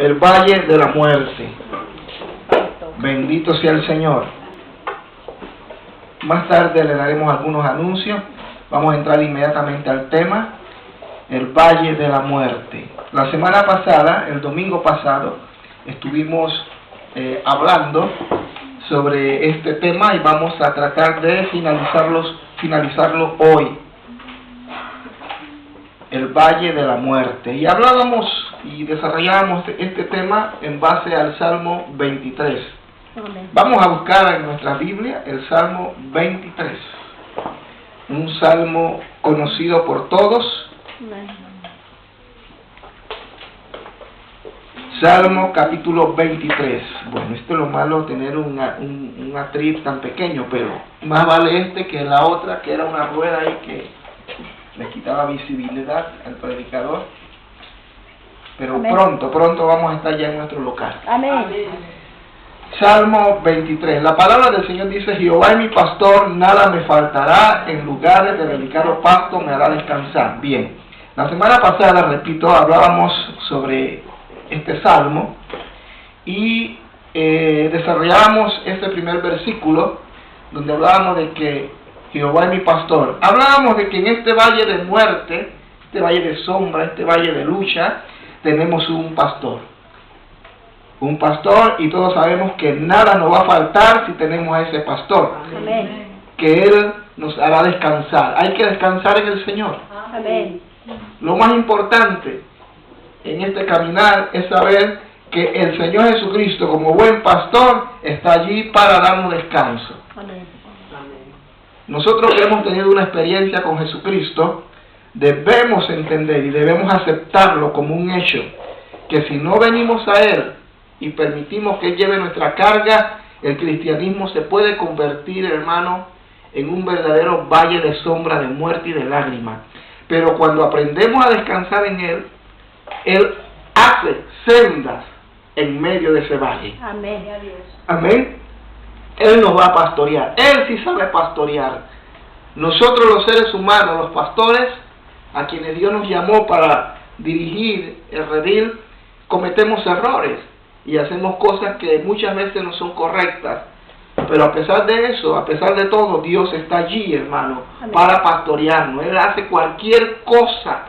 el valle de la muerte. Bendito sea el Señor. Más tarde le daremos algunos anuncios. Vamos a entrar inmediatamente al tema, el valle de la muerte. La semana pasada, el domingo pasado, estuvimos hablando sobre este tema y vamos a tratar de finalizarlo hoy. El valle de la muerte. Y hablábamos y desarrollábamos este tema en base al Salmo 23. Vamos a buscar en nuestra Biblia el Salmo 23. Un salmo conocido por todos. Salmo capítulo 23. Bueno, esto es lo malo, tener un atril tan pequeño, pero más vale este que la otra, que era una rueda ahí que le quitaba visibilidad al predicador. Pero amén. Pronto vamos a estar ya en nuestro local. Amén. Salmo 23. La palabra del Señor dice: Jehová es mi pastor, nada me faltará, en lugares de delicado pasto me hará descansar. Bien, la semana pasada, repito, hablábamos sobre este salmo y desarrollábamos este primer versículo donde hablábamos de que Jehová es mi pastor. Hablábamos de que en este valle de muerte, este valle de sombra, este valle de lucha, tenemos un pastor. Un pastor, y todos sabemos que nada nos va a faltar si tenemos a ese pastor. Amén. Que Él nos hará descansar. Hay que descansar en el Señor. Amén. Lo más importante en este caminar es saber que el Señor Jesucristo, como buen pastor, está allí para darnos descanso. Amén. Nosotros que hemos tenido una experiencia con Jesucristo, debemos entender y debemos aceptarlo como un hecho, que si no venimos a Él y permitimos que Él lleve nuestra carga, el cristianismo se puede convertir, hermano, en un verdadero valle de sombra, de muerte y de lágrimas. Pero cuando aprendemos a descansar en Él, Él hace sendas en medio de ese valle. Amén. Amén. Él nos va a pastorear. Él sí sabe pastorear. Nosotros los seres humanos, los pastores, a quienes Dios nos llamó para dirigir el redil, cometemos errores y hacemos cosas que muchas veces no son correctas. Pero a pesar de eso, a pesar de todo, Dios está allí, hermano, amén, para pastorearnos. Él hace cualquier cosa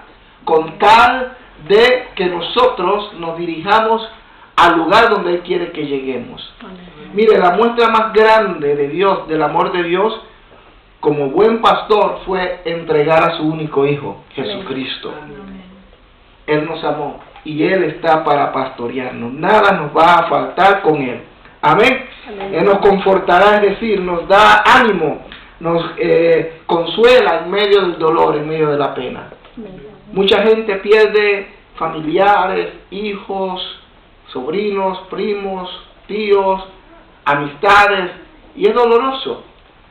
con tal de que nosotros nos dirijamos al lugar donde Él quiere que lleguemos. Amén. Mire, la muestra más grande de Dios, del amor de Dios, como buen pastor, fue entregar a su único Hijo, Jesucristo. Amén. Él nos amó y Él está para pastorearnos. Nada nos va a faltar con Él. Amén. Amén. Él nos confortará, es decir, nos da ánimo, nos consuela en medio del dolor, en medio de la pena. Amén. Mucha gente pierde familiares, hijos, sobrinos, primos, tíos, amistades, y es doloroso.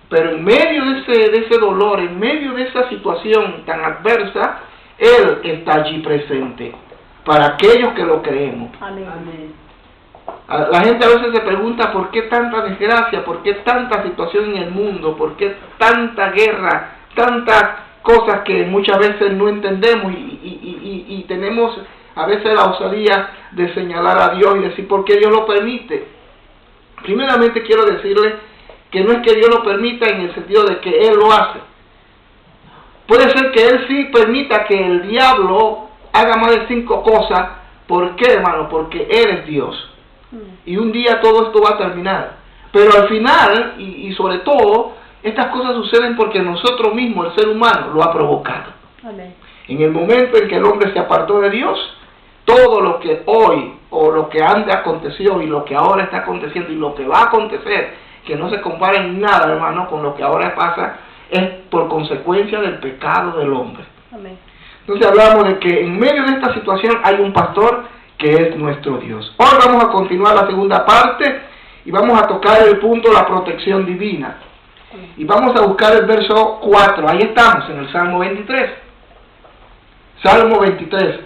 Pero en medio de ese dolor, en medio de esa situación tan adversa, Él está allí presente para aquellos que lo creemos. Amén. La gente a veces se pregunta por qué tanta desgracia, por qué tanta situación en el mundo, por qué tanta guerra, tantas cosas que muchas veces no entendemos y tenemos a veces la osadía de señalar a Dios y decir por qué Dios lo permite. Primeramente quiero decirle que no es que Dios lo permita en el sentido de que Él lo hace. Puede ser que Él sí permita que el diablo haga más de 5 cosas. ¿Por qué, hermano? Porque Él es Dios. Y un día todo esto va a terminar. Pero al final, y sobre todo, estas cosas suceden porque nosotros mismos, el ser humano, lo ha provocado. Amén. En el momento en que el hombre se apartó de Dios, todo lo que hoy, o lo que antes aconteció, y lo que ahora está aconteciendo, y lo que va a acontecer, que no se compara en nada, hermano, con lo que ahora pasa, es por consecuencia del pecado del hombre. Amén. Entonces hablamos de que en medio de esta situación hay un pastor que es nuestro Dios. Hoy vamos a continuar la segunda parte, y vamos a tocar el punto de la protección divina. Y vamos a buscar el verso 4, ahí estamos, en el Salmo 23. Salmo 23.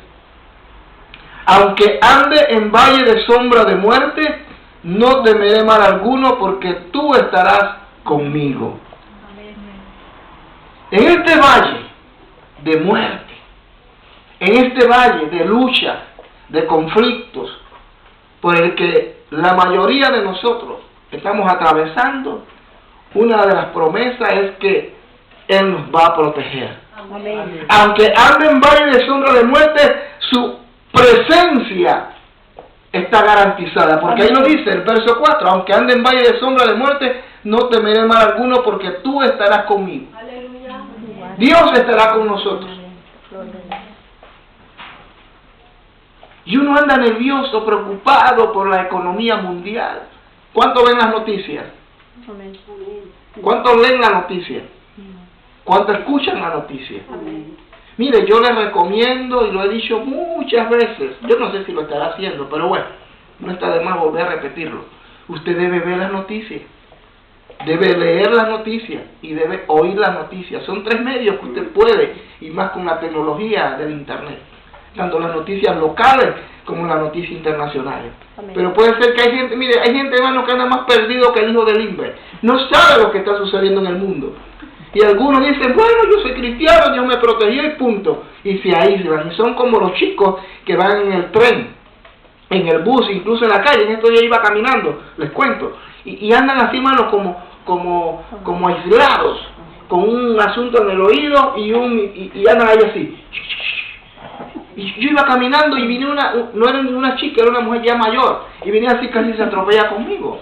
Aunque ande en valle de sombra de muerte, no temeré mal alguno, porque tú estarás conmigo. Amén. En este valle de muerte, en este valle de lucha, de conflictos, por el que la mayoría de nosotros estamos atravesando, una de las promesas es que Él nos va a proteger. Amén. Aunque ande en valle de sombra de muerte, su presencia está garantizada. Porque ahí lo dice el verso 4, aunque ande en valle de sombra de muerte, no temeré mal alguno porque tú estarás conmigo. Aleluya. Dios estará con nosotros. Y uno anda nervioso, preocupado por la economía mundial. ¿Cuántos ven las noticias? ¿Cuántos leen la noticia? ¿Cuántos escuchan la noticia? Mire, yo les recomiendo, y lo he dicho muchas veces, yo no sé si lo estará haciendo, pero bueno, no está de más volver a repetirlo. Usted debe ver las noticias, debe leer las noticias y debe oír las noticias. Son 3 medios que usted puede, y más con la tecnología del internet, tanto las noticias locales como las noticias internacionales. Amén. Pero puede ser que hay gente, mire, hay gente, hermano, que anda más perdido que el hijo del Limber. No sabe lo que está sucediendo en el mundo. Y algunos dicen, bueno, yo soy cristiano, Dios me protegió y punto. Y se aíslan. Y son como los chicos que van en el tren, en el bus, incluso en la calle. En estos días iba caminando, les cuento. Y andan así, hermano, como aislados, con un asunto en el oído y andan ahí así. Y yo iba caminando y vine no era ninguna chica, era una mujer ya mayor, y venía así, casi se atropella conmigo.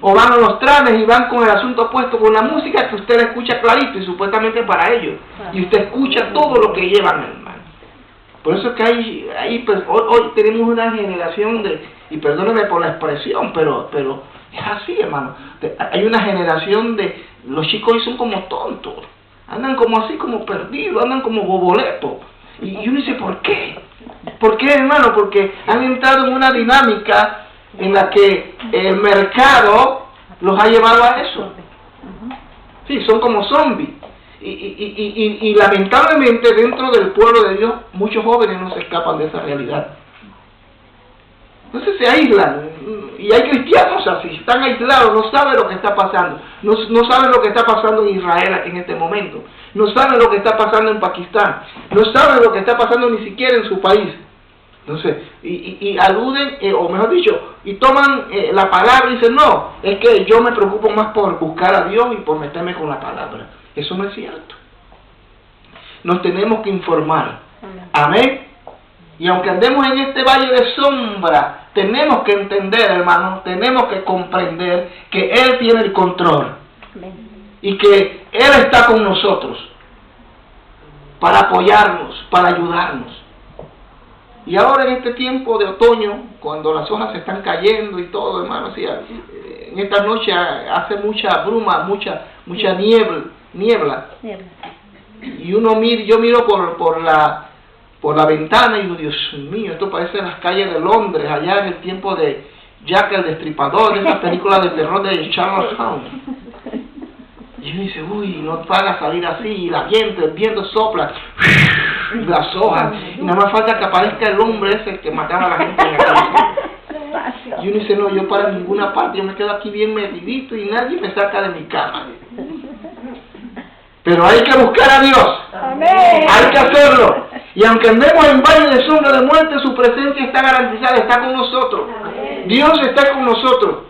O van a los trames y van con el asunto puesto con la música que usted escucha clarito y supuestamente para ellos. Y usted escucha todo lo que llevan, hermano. Por eso es que hoy tenemos una generación y perdónenme por la expresión, pero es así, hermano. Hay una generación los chicos hoy son como tontos, andan como así, como perdidos, andan como boboletos. Y uno dice, ¿por qué? ¿Por qué, hermano? Porque han entrado en una dinámica en la que el mercado los ha llevado a eso. Sí, son como zombies. Y lamentablemente dentro del pueblo de Dios, muchos jóvenes no se escapan de esa realidad. Entonces se aíslan. Y hay cristianos así, están aislados, no saben lo que está pasando. No saben lo que está pasando en Israel en este momento. No saben lo que está pasando en Pakistán. No saben lo que está pasando ni siquiera en su país. Entonces, y aluden, o mejor dicho, y toman la palabra y dicen, no, es que yo me preocupo más por buscar a Dios y por meterme con la palabra. Eso no es cierto. Nos tenemos que informar. Amén. Y aunque andemos en este valle de sombra, tenemos que entender, hermanos, tenemos que comprender que Él tiene el control. Y que Él está con nosotros para apoyarnos, para ayudarnos. Y ahora en este tiempo de otoño, cuando las hojas se están cayendo y todo, hermano, así, en esta noche hace mucha bruma, mucha niebla. Y yo miro por la ventana y digo, Dios mío, esto parece las calles de Londres, allá en el tiempo de Jack el Destripador, esa película de terror de Charles Hound. Y uno dice, uy, no paga salir así, y el viento sopla, las hojas, y nada más falta que aparezca el hombre ese que mataba a la gente en la calle. Y uno dice, no, yo para ninguna parte, yo me quedo aquí bien metidito y nadie me saca de mi cama. Pero hay que buscar a Dios. Amén. Hay que hacerlo. Y aunque andemos en valle de sombra de muerte, su presencia está garantizada, está con nosotros. Amén. Dios está con nosotros.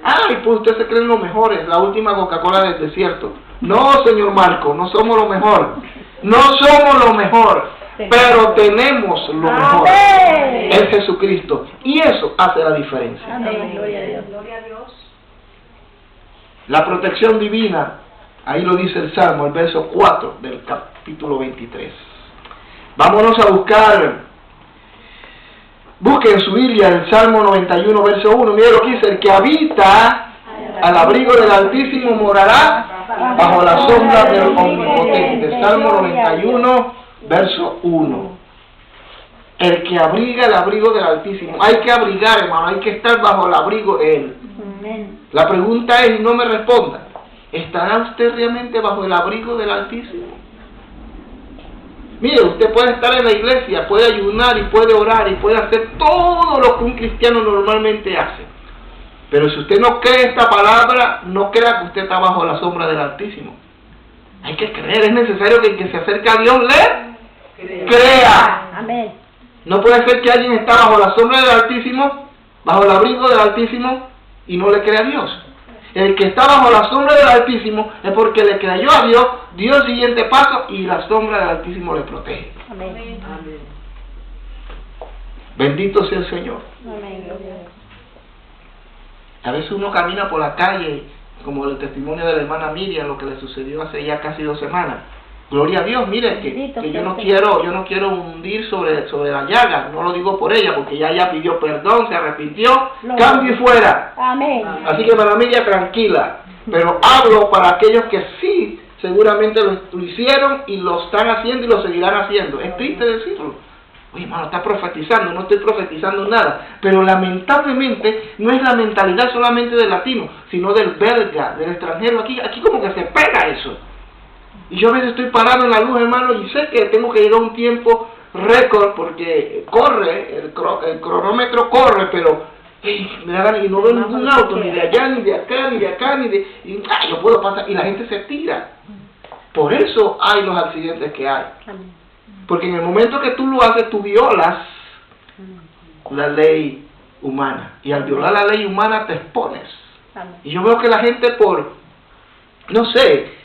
Ay, pues usted se creen los mejores, la última Coca-Cola del desierto. No, señor Marco, no somos lo mejor. No somos lo mejor, pero tenemos lo mejor. Es Jesucristo. Y eso hace la diferencia. Amén. Gloria a Dios. Gloria a Dios. La protección divina, ahí lo dice el Salmo, el verso 4 del capítulo 23. Vámonos a buscar. Busquen en su Biblia el Salmo 91, verso 1. Mire lo que dice: el que habita al abrigo del Altísimo morará bajo la sombra del Omnipotente. Salmo 91, verso 1. El que abriga el abrigo del Altísimo. Hay que abrigar, hermano, hay que estar bajo el abrigo de Él. La pregunta es, y no me responda, ¿estará usted realmente bajo el abrigo del Altísimo? Mire, usted puede estar en la iglesia, puede ayunar y puede orar y puede hacer todo lo que un cristiano normalmente hace. Pero si usted no cree esta palabra, no crea que usted está bajo la sombra del Altísimo. Hay que creer, es necesario que el que se acerque a Dios crea. Amén. No puede ser que alguien está bajo la sombra del Altísimo bajo el abrigo del Altísimo y no le cree a Dios. El que está bajo la sombra del Altísimo es porque le creyó a Dios, dio el siguiente paso y la sombra del Altísimo le protege. Amén. Amén. Bendito sea el Señor. Amén. A veces uno camina por la calle, como el testimonio de la hermana Miriam, lo que le sucedió hace ya casi 2 semanas. Gloria a Dios, mire que yo no quiero hundir sobre la llaga, no lo digo por ella, porque ella pidió perdón, se arrepintió, cambio y fuera. Amén. Así que hermana Miriam, tranquila, pero hablo para aquellos que sí, seguramente lo hicieron y lo están haciendo y lo seguirán haciendo. Es triste decirlo. Oye, hermano, está profetizando, no estoy profetizando nada, pero lamentablemente no es la mentalidad solamente del latino, sino del belga, del extranjero. Aquí como que se pega eso. Y yo a veces estoy parado en la luz, hermano, y sé que tengo que llegar a un tiempo récord, porque corre, el cronómetro corre, pero me da ganas y no veo ningún auto, ni de allá, ni de acá, ni de acá, yo puedo pasar, y la gente se tira. Por eso hay los accidentes que hay. Porque en el momento que tú lo haces, tú violas la ley humana. Y al violar la ley humana te expones. Y yo veo que la gente no sé,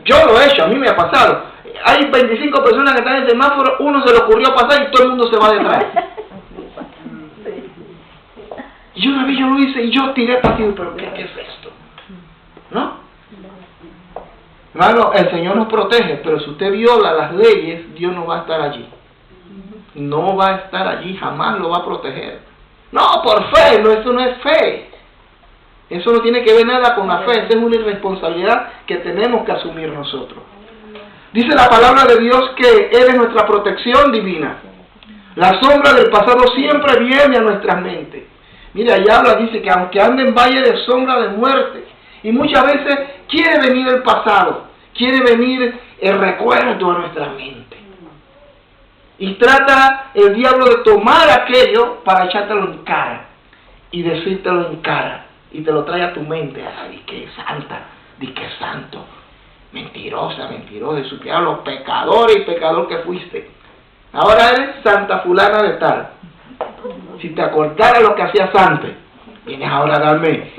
yo lo he hecho, a mí me ha pasado. Hay 25 personas que están en el semáforo, uno se le ocurrió pasar y todo el mundo se va detrás. Y una vez yo lo hice y yo tiré para ti, pero ¿qué es esto? ¿No? Hermano, el Señor nos protege, pero si usted viola las leyes, Dios no va a estar allí. No va a estar allí, jamás lo va a proteger. No, por fe, no, eso no es fe. Eso no tiene que ver nada con la fe, esa es una irresponsabilidad que tenemos que asumir nosotros. Dice la palabra de Dios que Él es nuestra protección divina. La sombra del pasado siempre viene a nuestras mentes. Mira, allá habla, dice que aunque ande en valle de sombra de muerte, y muchas veces quiere venir el pasado, quiere venir el recuerdo a nuestra mente. Y trata el diablo de tomar aquello para echártelo en cara y decírtelo en cara. Y te lo trae a tu mente. Ay, qué santa, di que santo. Mentirosa, mentirosa, y supiera los pecadores y pecador que fuiste. Ahora eres santa fulana de tal. Si te acordara lo que hacías antes, vienes ahora a darme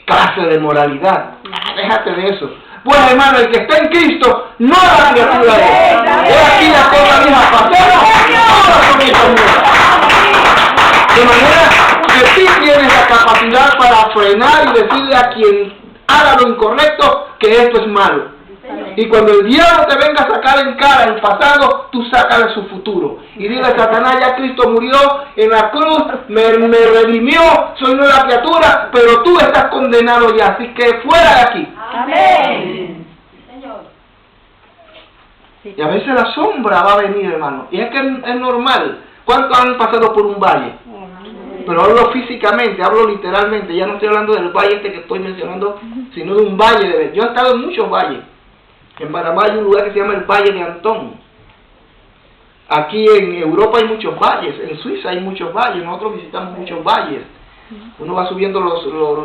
clase de moralidad. Déjate de eso. Bueno, hermano, el que está en Cristo no es la criatura de Él. Es aquí la cosa vieja pasada, todas son hechas nuevas. De manera que sí tienes la capacidad para frenar y decirle a quien haga lo incorrecto que esto es malo. Y cuando el diablo te venga a sacar en cara el pasado, tú sácale su futuro. Y dile a Satanás, ya Cristo murió en la cruz, me redimió, soy nueva criatura, pero tú estás condenado ya, así que fuera de aquí. Amén. Señor. Y a veces la sombra va a venir, hermano. Y es que es normal. ¿Cuántos han pasado por un valle? Pero hablo físicamente, hablo literalmente. Ya no estoy hablando del valle este que estoy mencionando, sino de un valle. Yo he estado en muchos valles. En Panamá hay un lugar que se llama el Valle de Antón. Aquí en Europa hay muchos valles. En Suiza hay muchos valles. Nosotros visitamos muchos valles. Uno va subiendo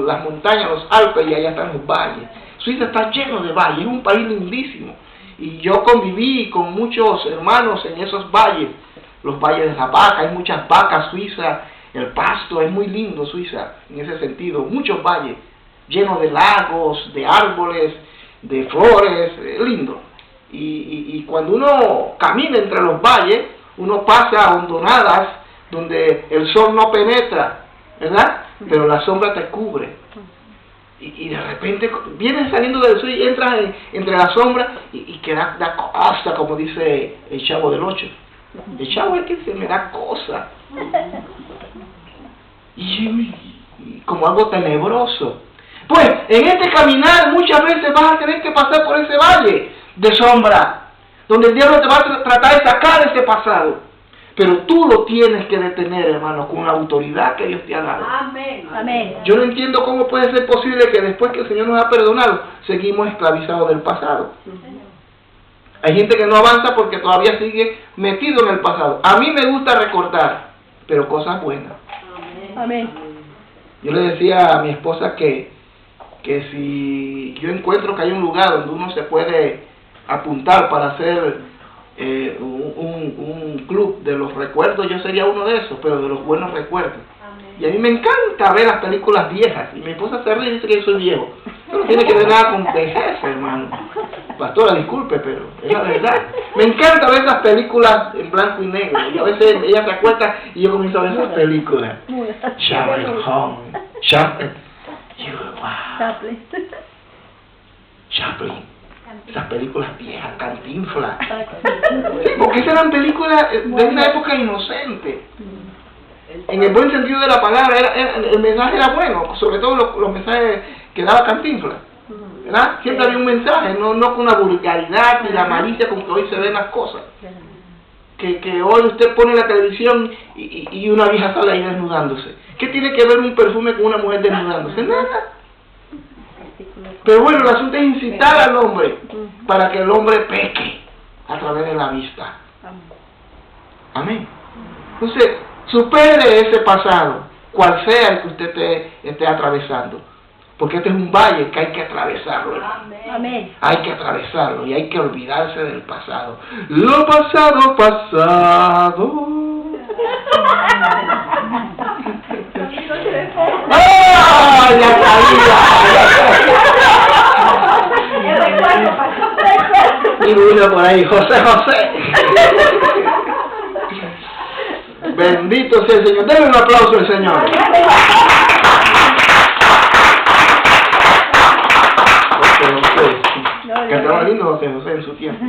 las montañas, los Alpes, y allá están los valles. Suiza está lleno de valles. Es un país lindísimo. Y yo conviví con muchos hermanos en esos valles. Los valles de la vaca. Hay muchas vacas suizas. El pasto es muy lindo, Suiza, en ese sentido. Muchos valles, llenos de lagos, de árboles, de flores, lindo. Y cuando uno camina entre los valles, uno pasa a hondonadas donde el sol no penetra, ¿verdad? Pero la sombra te cubre. Y de repente vienes saliendo del sol y entras entre la sombra y que da cosa, como dice el Chavo del 8. El Chavo es que se me da cosa. Y como algo tenebroso. Pues en este caminar muchas veces vas a tener que pasar por ese valle de sombra, donde el diablo te va a tratar de sacar ese pasado. Pero tú lo tienes que detener, hermano, con la autoridad que Dios te ha dado. Amén. Amén. Yo no entiendo cómo puede ser posible que después que el Señor nos ha perdonado, seguimos esclavizados del pasado. Hay gente que no avanza porque todavía sigue metido en el pasado. A mí me gusta recordar, pero cosas buenas. Amén. Yo le decía a mi esposa que si yo encuentro que hay un lugar donde uno se puede apuntar para hacer un club de los recuerdos, yo sería uno de esos, pero de los buenos recuerdos. Y a mí me encanta ver las películas viejas. Y mi esposa se ríe y dice que yo soy viejo. Eso no tiene que ver nada con vejez, hermano. Pastora, disculpe, pero es la verdad. Me encanta ver esas películas en blanco y negro. Y a veces ella se acuesta y yo comienzo a ver esas películas. Sherlock Holmes. Chaplin. Esas películas viejas, Cantinflas. Sí, porque esas eran películas de una época inocente. En el buen sentido de la palabra, el mensaje era bueno, sobre todo los mensajes que daba Cantinflas, ¿verdad? Siempre había un mensaje, no con una vulgaridad y la malicia con que hoy se ven las cosas. Que hoy usted pone la televisión y una vieja sale ahí desnudándose. ¿Qué tiene que ver un perfume con una mujer desnudándose? Nada. Pero bueno, el asunto es incitar al hombre para que el hombre peque a través de la vista. Amén. Entonces, supere ese pasado, cual sea el que usted esté atravesando. Porque este es un valle que hay que atravesarlo. Amén. Hay que atravesarlo y hay que olvidarse del pasado. Lo pasado, pasado. ¡Ah! ¡Ya sabía! Y uno por ahí, José. Bendito sea el Señor. Denle un aplauso al Señor. Cantaba lindo José en su tiempo.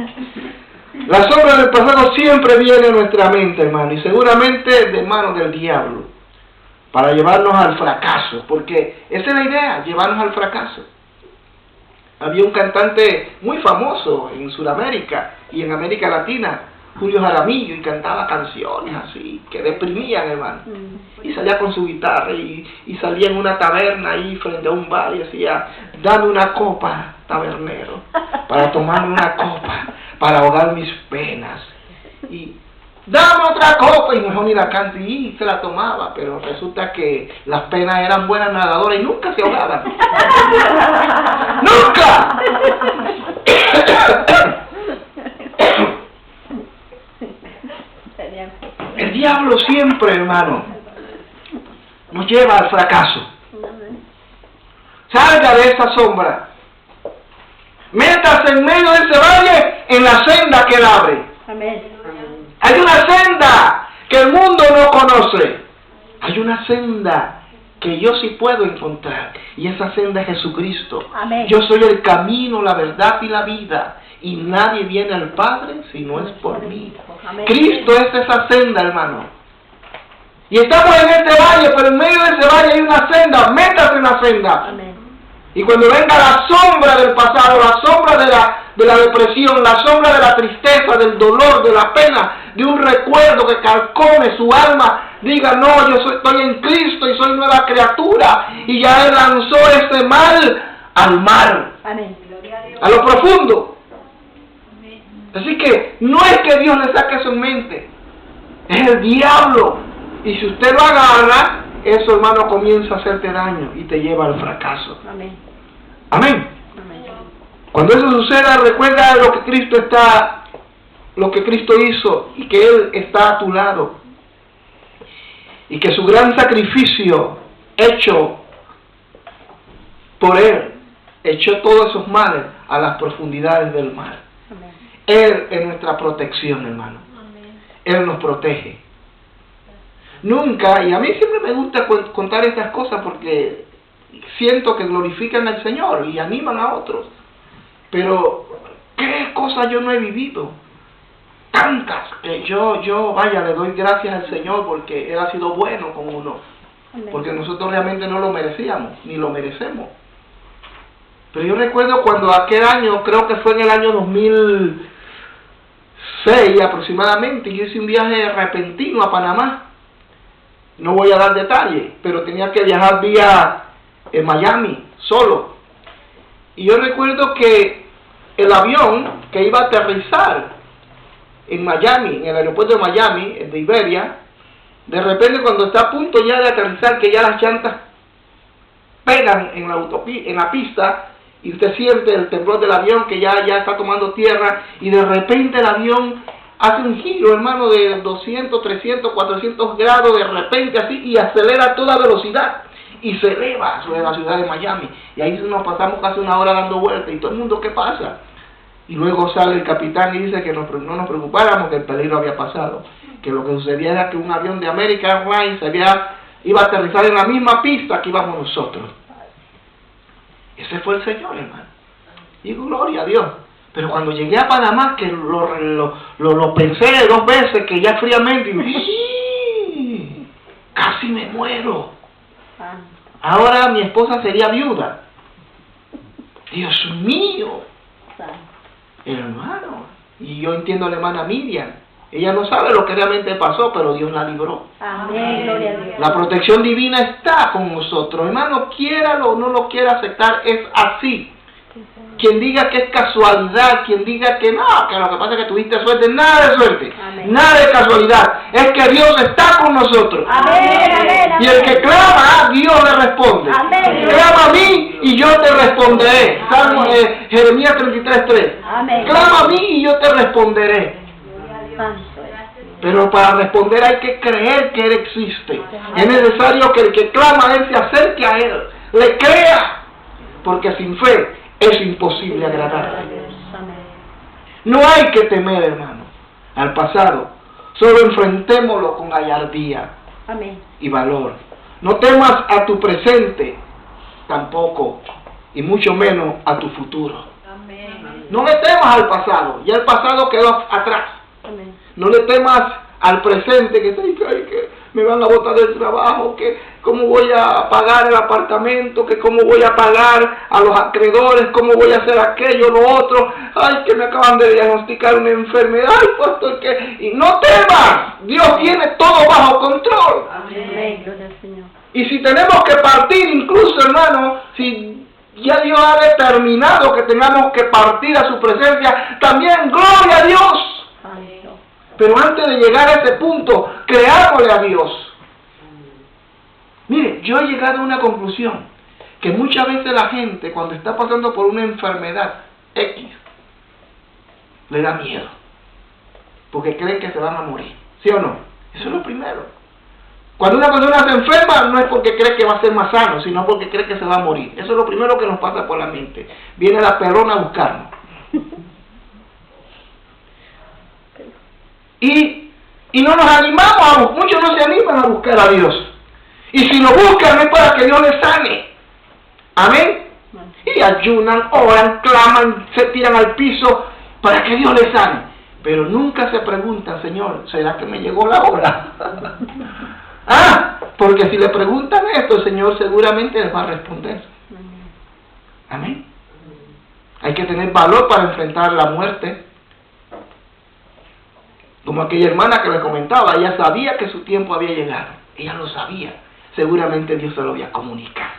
La sombra del pasado siempre viene a nuestra mente, hermano, y seguramente de manos del diablo, para llevarnos al fracaso, porque esa es la idea, llevarnos al fracaso. Había un cantante muy famoso en Sudamérica y en América Latina, Julio Jaramillo, y cantaba canciones así, que deprimían, hermano. Y salía con su guitarra y salía en una taberna ahí frente a un bar y decía, dame una copa, tabernero, para tomarme una copa, para ahogar mis penas. Y dame otra copa, y mejor ni la canta, y se la tomaba, pero resulta que las penas eran buenas nadadoras y nunca se ahogaban. ¡Nunca! El diablo siempre, hermano, nos lleva al fracaso. Salga de esa sombra. Métase en medio de ese valle en la senda que él abre. Amén. Hay una senda que el mundo no conoce. Hay una senda que yo sí puedo encontrar. Y esa senda es Jesucristo. Amén. Yo soy el camino, la verdad y la vida. Y nadie viene al Padre si no es por mí. Amén. Cristo es esa senda, hermano. Y estamos en este valle, pero en medio de ese valle hay una senda. Métase en la senda. Amén. Y cuando venga la sombra del pasado, la sombra de la depresión, la sombra de la tristeza, del dolor, de la pena, de un recuerdo que carcome su alma, diga, no, yo estoy en Cristo y soy nueva criatura. Y ya Él lanzó ese mal al mar. Amén. A lo profundo. Así que no es que Dios le saque eso en mente, es el diablo. Y si usted lo agarra, eso, hermano, comienza a hacerte daño y te lleva al fracaso. Amén. Amén. Amén. Cuando eso suceda, recuerda lo que Cristo hizo y que Él está a tu lado. Y que su gran sacrificio hecho por Él echó todos esos males a las profundidades del mar. Amén. Él es nuestra protección, hermano. Amén. Él nos protege. Nunca, y a mí siempre me gusta contar estas cosas porque siento que glorifican al Señor y animan a otros. Pero, ¿qué cosas yo no he vivido? Tantas que yo vaya, le doy gracias al Señor porque Él ha sido bueno con uno. Amén. Porque nosotros realmente no lo merecíamos, ni lo merecemos. Pero yo recuerdo cuando aquel año, creo que fue en el año 2006 aproximadamente, yo hice un viaje repentino a Panamá. No voy a dar detalles, pero tenía que viajar vía Miami, solo. Y yo recuerdo que el avión que iba a aterrizar en Miami, en el aeropuerto de Miami, de Iberia, de repente cuando está a punto ya de aterrizar, que ya las llantas pegan en la pista, y usted siente el temblor del avión que ya está tomando tierra, y de repente el avión hace un giro, hermano, de 200, 300, 400 grados de repente así y acelera a toda velocidad y se eleva sobre la ciudad de Miami. Y ahí nos pasamos casi una hora dando vueltas y todo el mundo, ¿qué pasa? Y luego sale el capitán y dice que no nos preocupáramos, que el peligro había pasado. Que lo que sucedía era que un avión de American Airlines iba a aterrizar en la misma pista que íbamos nosotros. Ese fue el Señor, hermano. Y gloria a Dios. Pero cuando llegué a Panamá, que lo pensé 2 veces, que ya fríamente, y casi me muero. Ahora mi esposa sería viuda. Dios mío. Hermano. Y yo entiendo a la hermana Miriam. Ella no sabe lo que realmente pasó, pero Dios la libró. Amén, gloria a Dios. La protección divina está con nosotros. Hermano, quiéralo o no lo quiera aceptar, es así. Quien diga que es casualidad, quien diga que no, que lo que pasa es que tuviste suerte, nada de suerte, Amén. nada de casualidad, es que Dios está con nosotros. Amén, amén, Y el que clama, Dios le responde. Amén. Clama a mí y yo te responderé. Salmo, Jeremías 33:3. Amén. Clama a mí y yo te responderé. Santo. Pero para responder hay que creer que Él existe. Es necesario que el que clama a Él se acerque a Él, le crea, porque sin fe es imposible agradarle. No hay que temer, hermano, al pasado. Solo enfrentémoslo con gallardía Amén. y valor. No temas a tu presente, tampoco, y mucho menos a tu futuro. Amén. No le temas al pasado, ya el pasado quedó atrás. Amén. No le temas al presente, que me van a botar del trabajo, que cómo voy a pagar el apartamento, que cómo voy a pagar a los acreedores, cómo voy a hacer aquello, lo otro, ay, que me acaban de diagnosticar una enfermedad, ay, pastor, que... Y no temas, Dios tiene todo bajo control. Amén, gloria al Señor. Y si tenemos que partir, incluso, hermano, si ya Dios ha determinado que tengamos que partir a su presencia, también gloria a Dios. Santo. Pero antes de llegar a ese punto, creámosle a Dios. Mire, yo he llegado a una conclusión, que muchas veces la gente, cuando está pasando por una enfermedad X, le da miedo, porque creen que se van a morir, ¿sí o no? Eso es lo primero. Cuando una persona se enferma, no es porque cree que va a ser más sano, sino porque cree que se va a morir. Eso es lo primero que nos pasa por la mente. Viene la perrona a buscarnos. Y no nos animamos, muchos no se animan a buscar a Dios. Y si lo buscan es para que Dios les sane. Amén. Y ayunan, oran, claman, se tiran al piso para que Dios les sane. Pero nunca se preguntan, Señor, ¿será que me llegó la hora? Porque si le preguntan esto, el Señor seguramente les va a responder. Amén. Hay que tener valor para enfrentar la muerte. Como aquella hermana que le comentaba, ella sabía que su tiempo había llegado. Ella lo sabía. Seguramente Dios se lo había comunicado.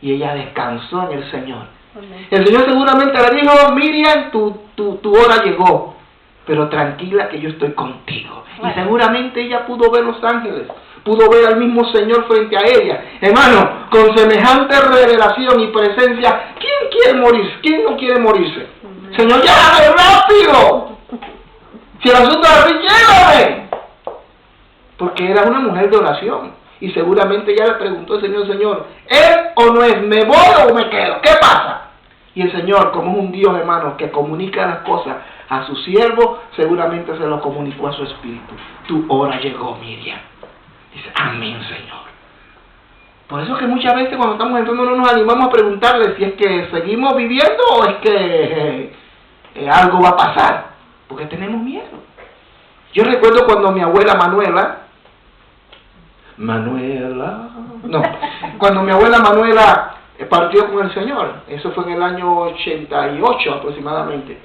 Y ella descansó en el Señor. Amén. El Señor seguramente le dijo, Miriam, tu hora llegó. Pero tranquila que yo estoy contigo. Amén. Y seguramente ella pudo ver los ángeles. Pudo ver al mismo Señor frente a ella. Hermano, con semejante revelación y presencia, ¿quién quiere morirse? ¿Quién no quiere morirse? Amén. Señor, llévame rápido. Si el asunto es así, llévame. Porque era una mujer de oración. Y seguramente ella le preguntó al Señor, Señor, ¿es o no es? ¿Me voy o me quedo? ¿Qué pasa? Y el Señor, como es un Dios, hermano, que comunica las cosas a su siervo, seguramente se lo comunicó a su espíritu. Tu hora llegó, Miriam. Dice, amén, Señor. Por eso que muchas veces cuando estamos entrando no nos animamos a preguntarle si es que seguimos viviendo o es que algo va a pasar. Porque tenemos miedo. Yo recuerdo cuando mi abuela cuando mi abuela Manuela partió con el Señor. Eso fue en el año 88 aproximadamente.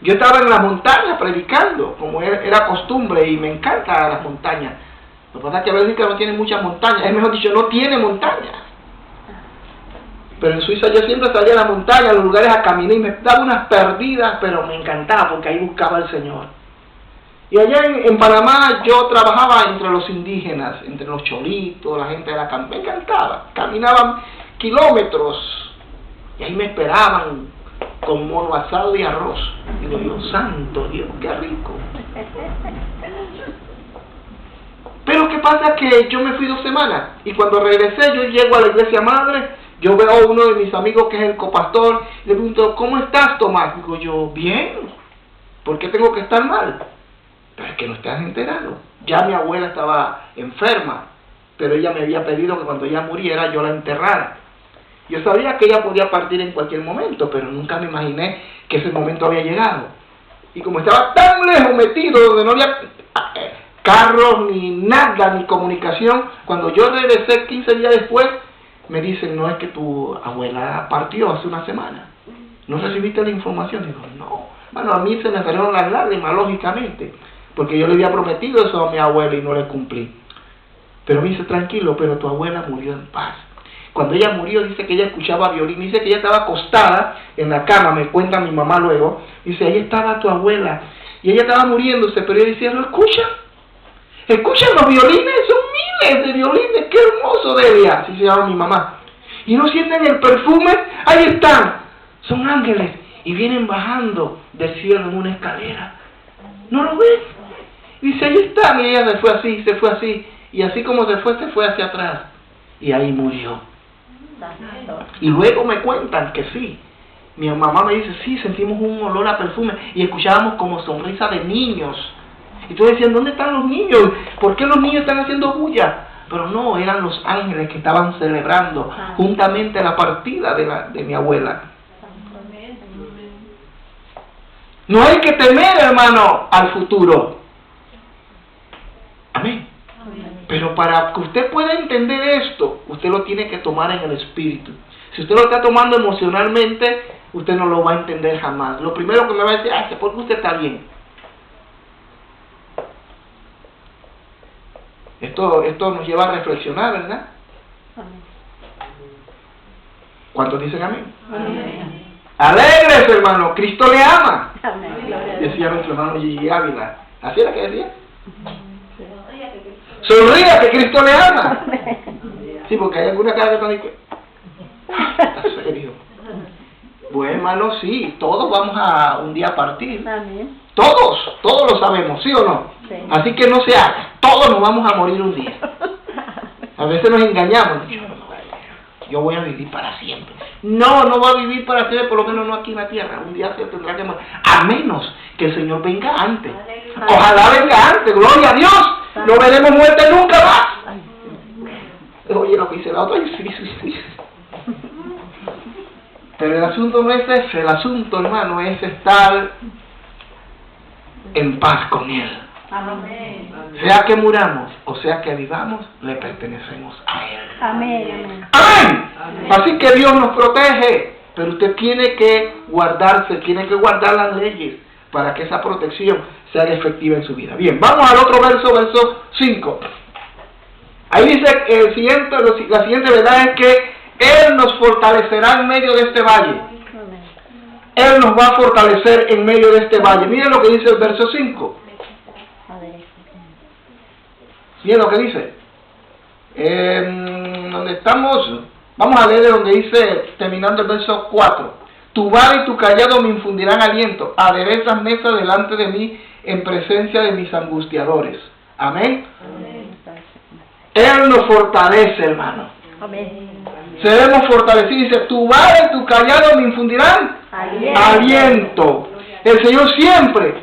Yo estaba en las montañas predicando, como era costumbre, y me encantan las montañas. Lo que pasa es que Bélgica no tiene muchas montañas, es mejor dicho, no tiene montañas. Pero en Suiza yo siempre salía a la montaña, a los lugares a caminar, y me daba unas perdidas, pero me encantaba porque ahí buscaba al Señor. Y allá en Panamá yo trabajaba entre los indígenas, entre los cholitos, la gente de la campa, me encantaba. Caminaban kilómetros y ahí me esperaban con mono asado y arroz. Digo yo, santo Dios, qué rico. Pero ¿qué pasa? Que yo me fui 2 semanas y cuando regresé yo llego a la iglesia madre, yo veo a uno de mis amigos que es el copastor, y le pregunto, ¿cómo estás, Tomás? Digo yo, bien. ¿Por qué tengo que estar mal? Pero es que no te has enterado. Ya mi abuela estaba enferma, pero ella me había pedido que cuando ella muriera yo la enterrara. Yo sabía que ella podía partir en cualquier momento, pero nunca me imaginé que ese momento había llegado. Y como estaba tan lejos metido, donde no había carros, ni nada, ni comunicación, cuando yo regresé 15 días después, me dicen, no, es que tu abuela partió hace una semana. ¿No recibiste la información? Digo, no. Bueno, a mí se me salieron las lágrimas, lógicamente, porque yo le había prometido eso a mi abuela y no le cumplí. Pero me dice, tranquilo, pero tu abuela murió en paz. Cuando ella murió, dice que ella escuchaba violín, dice que ella estaba acostada en la cama, me cuenta mi mamá luego, dice, ahí estaba tu abuela, y ella estaba muriéndose, pero ella decía, ¿lo escuchan? ¿Escuchan los violines? Son miles de violines, qué hermoso, Delia, así se llama mi mamá. ¿Y no sienten el perfume? Ahí están, son ángeles, y vienen bajando del cielo en una escalera. ¿No lo ves? Dice, ahí están, y ella se fue así, y así como se fue hacia atrás, y ahí murió. Y luego me cuentan que sí. Mi mamá me dice, sí, sentimos un olor a perfume y escuchábamos como sonrisa de niños. Y todos decían, ¿dónde están los niños? ¿Por qué los niños están haciendo bulla? Pero no, eran los ángeles que estaban celebrando juntamente la partida de mi abuela. No hay que temer, hermano, al futuro. Amén. Pero para que usted pueda entender esto, usted lo tiene que tomar en el espíritu. Si usted lo está tomando emocionalmente, usted no lo va a entender jamás. Lo primero que me va a decir, es porque usted está bien. Esto nos lleva a reflexionar, ¿verdad? Amén. ¿Cuántos dicen amén? Amén. Alegres, hermano, Cristo le ama. Amén. Gloria a Dios. Decía nuestro hermano Gigi Ávila. ¿Así era que decía? Sonría que Cristo le ama. Sí, porque hay alguna cara que está diciendo, ¿en serio? Bueno, hermano, sí, todos vamos a un día a partir. Amén. Todos lo sabemos, ¿sí o no? Sí. Así que no se haga, todos nos vamos a morir un día. A veces nos engañamos. Yo voy a vivir para siempre. No va a vivir para siempre, por lo menos no aquí en la tierra. Un día se tendrá que morir. A menos que el Señor venga antes. Ojalá venga antes, gloria a Dios. No veremos muerte nunca más. Oye, lo que dice la otra, sí. Pero el asunto no es ese, el asunto, hermano, es estar en paz con Él. Amén. Sea que muramos o sea que vivamos, le pertenecemos a Él. Amén. ¡Amén! Así que Dios nos protege, pero usted tiene que guardarse, tiene que guardar las leyes para que esa protección sea efectiva en su vida. Bien, vamos al otro verso 5. Ahí dice la siguiente verdad es que Él nos fortalecerá en medio de este valle. Amén. Él nos va a fortalecer en medio de este valle. Miren lo que dice el verso 5. Miren lo que dice. ¿Dónde estamos? Vamos a leer donde dice, terminando el verso 4. Tu vara y tu callado me infundirán aliento. Aderezas mesa delante de mí en presencia de mis angustiadores. Amén. Amén. Él nos fortalece, hermano. Amén. Seremos fortalecidos. Dice, tu vara y tu callado me infundirán aliento. El Señor siempre,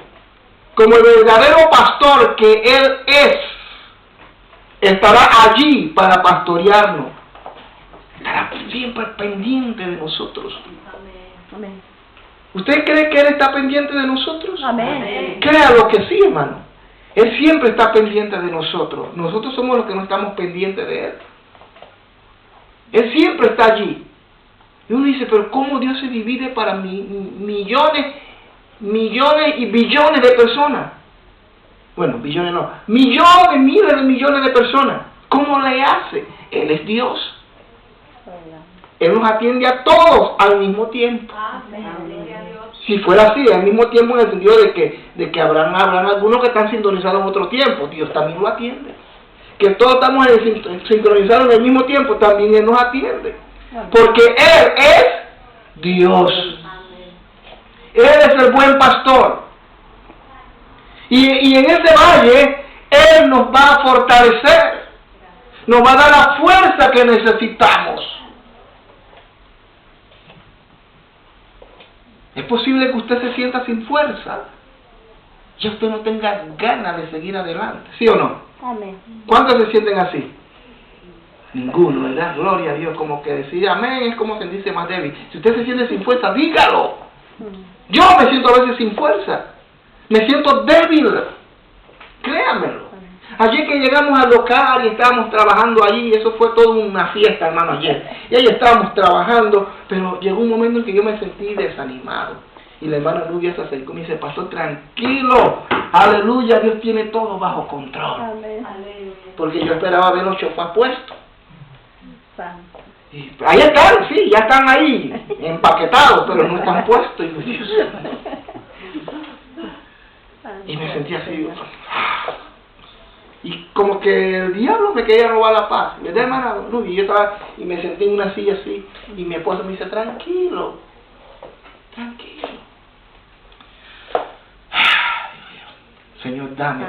como el verdadero pastor que Él es, estará allí para pastorearnos. Estará siempre pendiente de nosotros. Amén. ¿Usted cree que Él está pendiente de nosotros? Amén. Créalo que sí, hermano. Él siempre está pendiente de nosotros. Nosotros somos los que no estamos pendientes de Él. Él siempre está allí. Y uno dice, pero ¿cómo Dios se divide para millones y billones de personas? Bueno, billones no. Millones, miles de millones de personas. ¿Cómo le hace? Él es Dios. Él nos atiende a todos al mismo tiempo. Si fuera así, al mismo tiempo en el sentido de que habrán algunos que están sintonizados en otro tiempo, Dios también lo atiende. Que todos estamos sincronizados en el mismo tiempo, también Él nos atiende. Porque Él es Dios. Él es el buen pastor. Y en ese valle, Él nos va a fortalecer. Nos va a dar la fuerza que necesitamos. Es posible que usted se sienta sin fuerza. Y usted no tenga ganas de seguir adelante. ¿Sí o no? Amén. ¿Cuántos se sienten así? Ninguno, ¿verdad? Gloria a Dios. Como que decir amén es como quien dice más débil. Si usted se siente sin fuerza, dígalo. Yo me siento a veces sin fuerza. Me siento débil. Créanmelo. Ayer que llegamos al local y estábamos trabajando allí, eso fue toda una fiesta, hermano, ayer. Y ahí estábamos trabajando, pero llegó un momento en que yo me sentí desanimado. Y la hermana Nubia se acercó y me dice, pastor, tranquilo, aleluya, Dios tiene todo bajo control. Amén. Porque yo esperaba ver los chofás puestos. Santo. Y ahí están, sí, ya están ahí, empaquetados, pero no están puestos. Y, Dios, y me sentí así. Y como que el diablo me quería robar la paz, ¿verdad, hermana? Y yo estaba, y me senté en una silla así, y mi esposa me dice, tranquilo, tranquilo. Señor, dame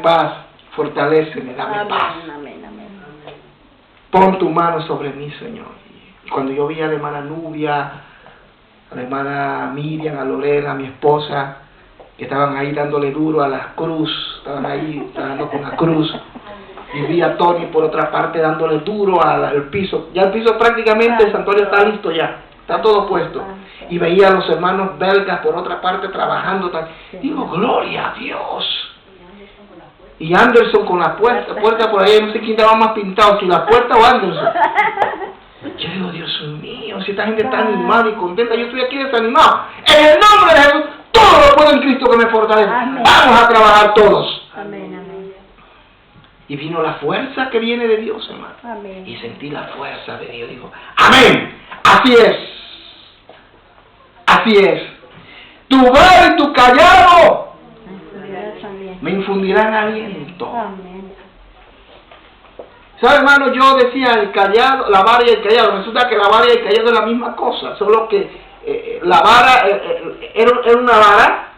paz, fortaléceme, dame paz. Amén, amén. Pon tu mano sobre mí, Señor. Y cuando yo vi a la hermana Nubia, a la hermana Miriam, a Lorena, a mi esposa, que estaban ahí dándole duro a la cruz, estaban ahí trabajando con la cruz, y vi a Tony por otra parte dándole duro al piso. Ya el piso prácticamente, el santuario está listo ya, está todo puesto. Y veía a los hermanos belgas por otra parte trabajando. Digo, gloria a Dios. Y Anderson con la puerta por ahí, no sé quién estaba más pintado, si la puerta o Anderson. Yo digo, Dios mío, si esta gente está animada y contenta, yo estoy aquí desanimado. En el nombre de Jesús, todo lo puedo en Cristo que me fortalece. Amén. Vamos a trabajar todos. Amén, amén. Y vino la fuerza que viene de Dios, hermano. Amén. Y sentí la fuerza de Dios. Digo, amén, así es. Así es. Tu vara y tu callado me infundirán aliento. Amén. ¿Sabe, hermano? Yo decía el callado, la vara y el callado. Resulta que la vara y el callado es la misma cosa, solo que la vara era una vara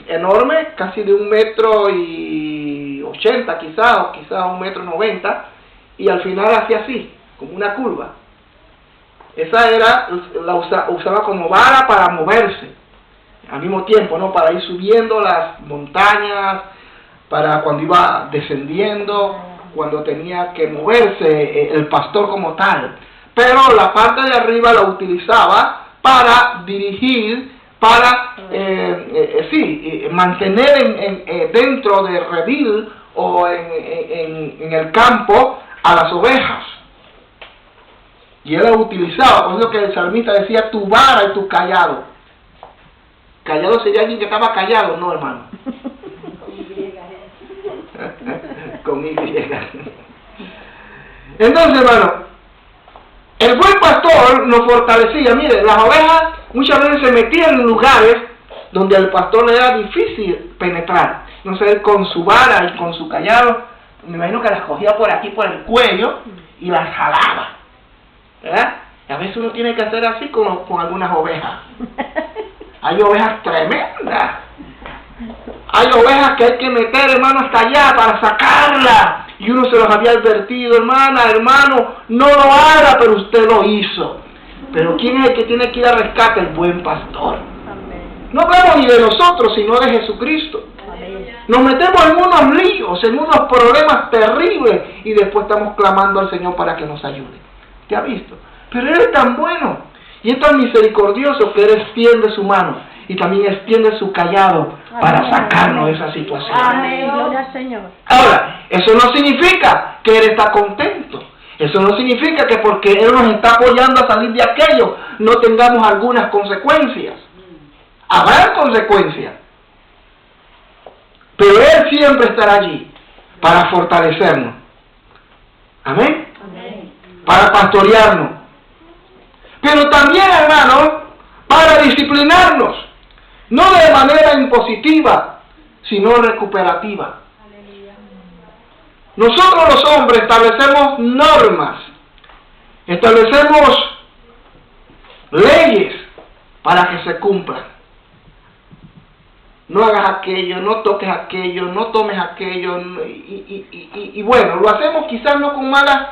enorme, casi de 1,80 m quizás, o quizás 1,90 m, y al final hacía así, como una curva. Esa era, la usaba como vara para moverse, al mismo tiempo, ¿no? Para ir subiendo las montañas, para cuando iba descendiendo, cuando tenía que moverse el pastor como tal. Pero la parte de arriba la utilizaba para dirigir, para mantener dentro del redil o en el campo a las ovejas. Y él la utilizaba, por eso que el salmista decía tu vara y tu callado. Callado sería alguien que estaba callado, no, hermano. Con Y. Entonces, hermano, el buen pastor nos fortalecía. Mire, las ovejas muchas veces se metían en lugares donde al pastor le era difícil penetrar. Entonces él con su vara y con su callado, me imagino que las cogía por aquí, por el cuello, y las jalaba. ¿Verdad? Y a veces uno tiene que hacer así con algunas ovejas. Hay ovejas tremendas. Hay ovejas que hay que meter, hermano, hasta allá para sacarla. Y uno se los había advertido, hermano, no lo haga, pero usted lo hizo. Pero ¿quién es el que tiene que ir a rescate? El buen pastor. Amén. No vemos ni de nosotros, sino de Jesucristo. Amén. Nos metemos en unos líos, en unos problemas terribles, y después estamos clamando al Señor para que nos ayude. ¿Te ha visto? Pero Él es tan bueno, y es tan misericordioso que Él extiende su mano, y también extiende su callado para sacarnos de esa situación. Amén, gloria al Señor. Ahora, eso no significa que Él está contento. Eso no significa que porque Él nos está apoyando a salir de aquello, no tengamos algunas consecuencias. Habrá consecuencias. Pero Él siempre estará allí para fortalecernos. Amén. Amén. Para pastorearnos. Pero también, hermanos, para disciplinarnos. No de manera impositiva, sino recuperativa. Nosotros los hombres establecemos normas, establecemos leyes para que se cumplan. No hagas aquello, no toques aquello, no tomes aquello, y bueno, lo hacemos quizás no con malas,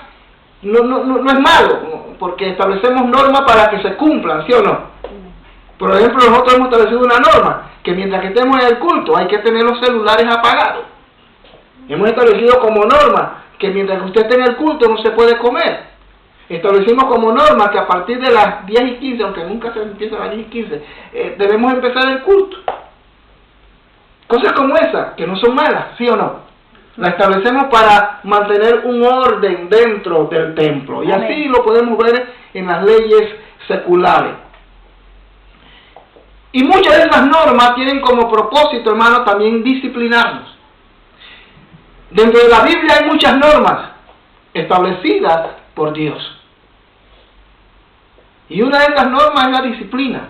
no es malo, porque establecemos normas para que se cumplan, ¿sí o no? Por ejemplo, nosotros hemos establecido una norma, que mientras que estemos en el culto hay que tener los celulares apagados. Hemos establecido como norma que mientras que usted esté en el culto no se puede comer. Establecimos como norma que a partir de las 10:15, aunque nunca se empieza a las 10:15, debemos empezar el culto. Cosas como esas, que no son malas, ¿sí o no? La establecemos para mantener un orden dentro del templo. Y así lo podemos ver en las leyes seculares. Y muchas de esas normas tienen como propósito, hermano, también disciplinarnos. Dentro de la Biblia hay muchas normas establecidas por Dios. Y una de estas normas es la disciplina.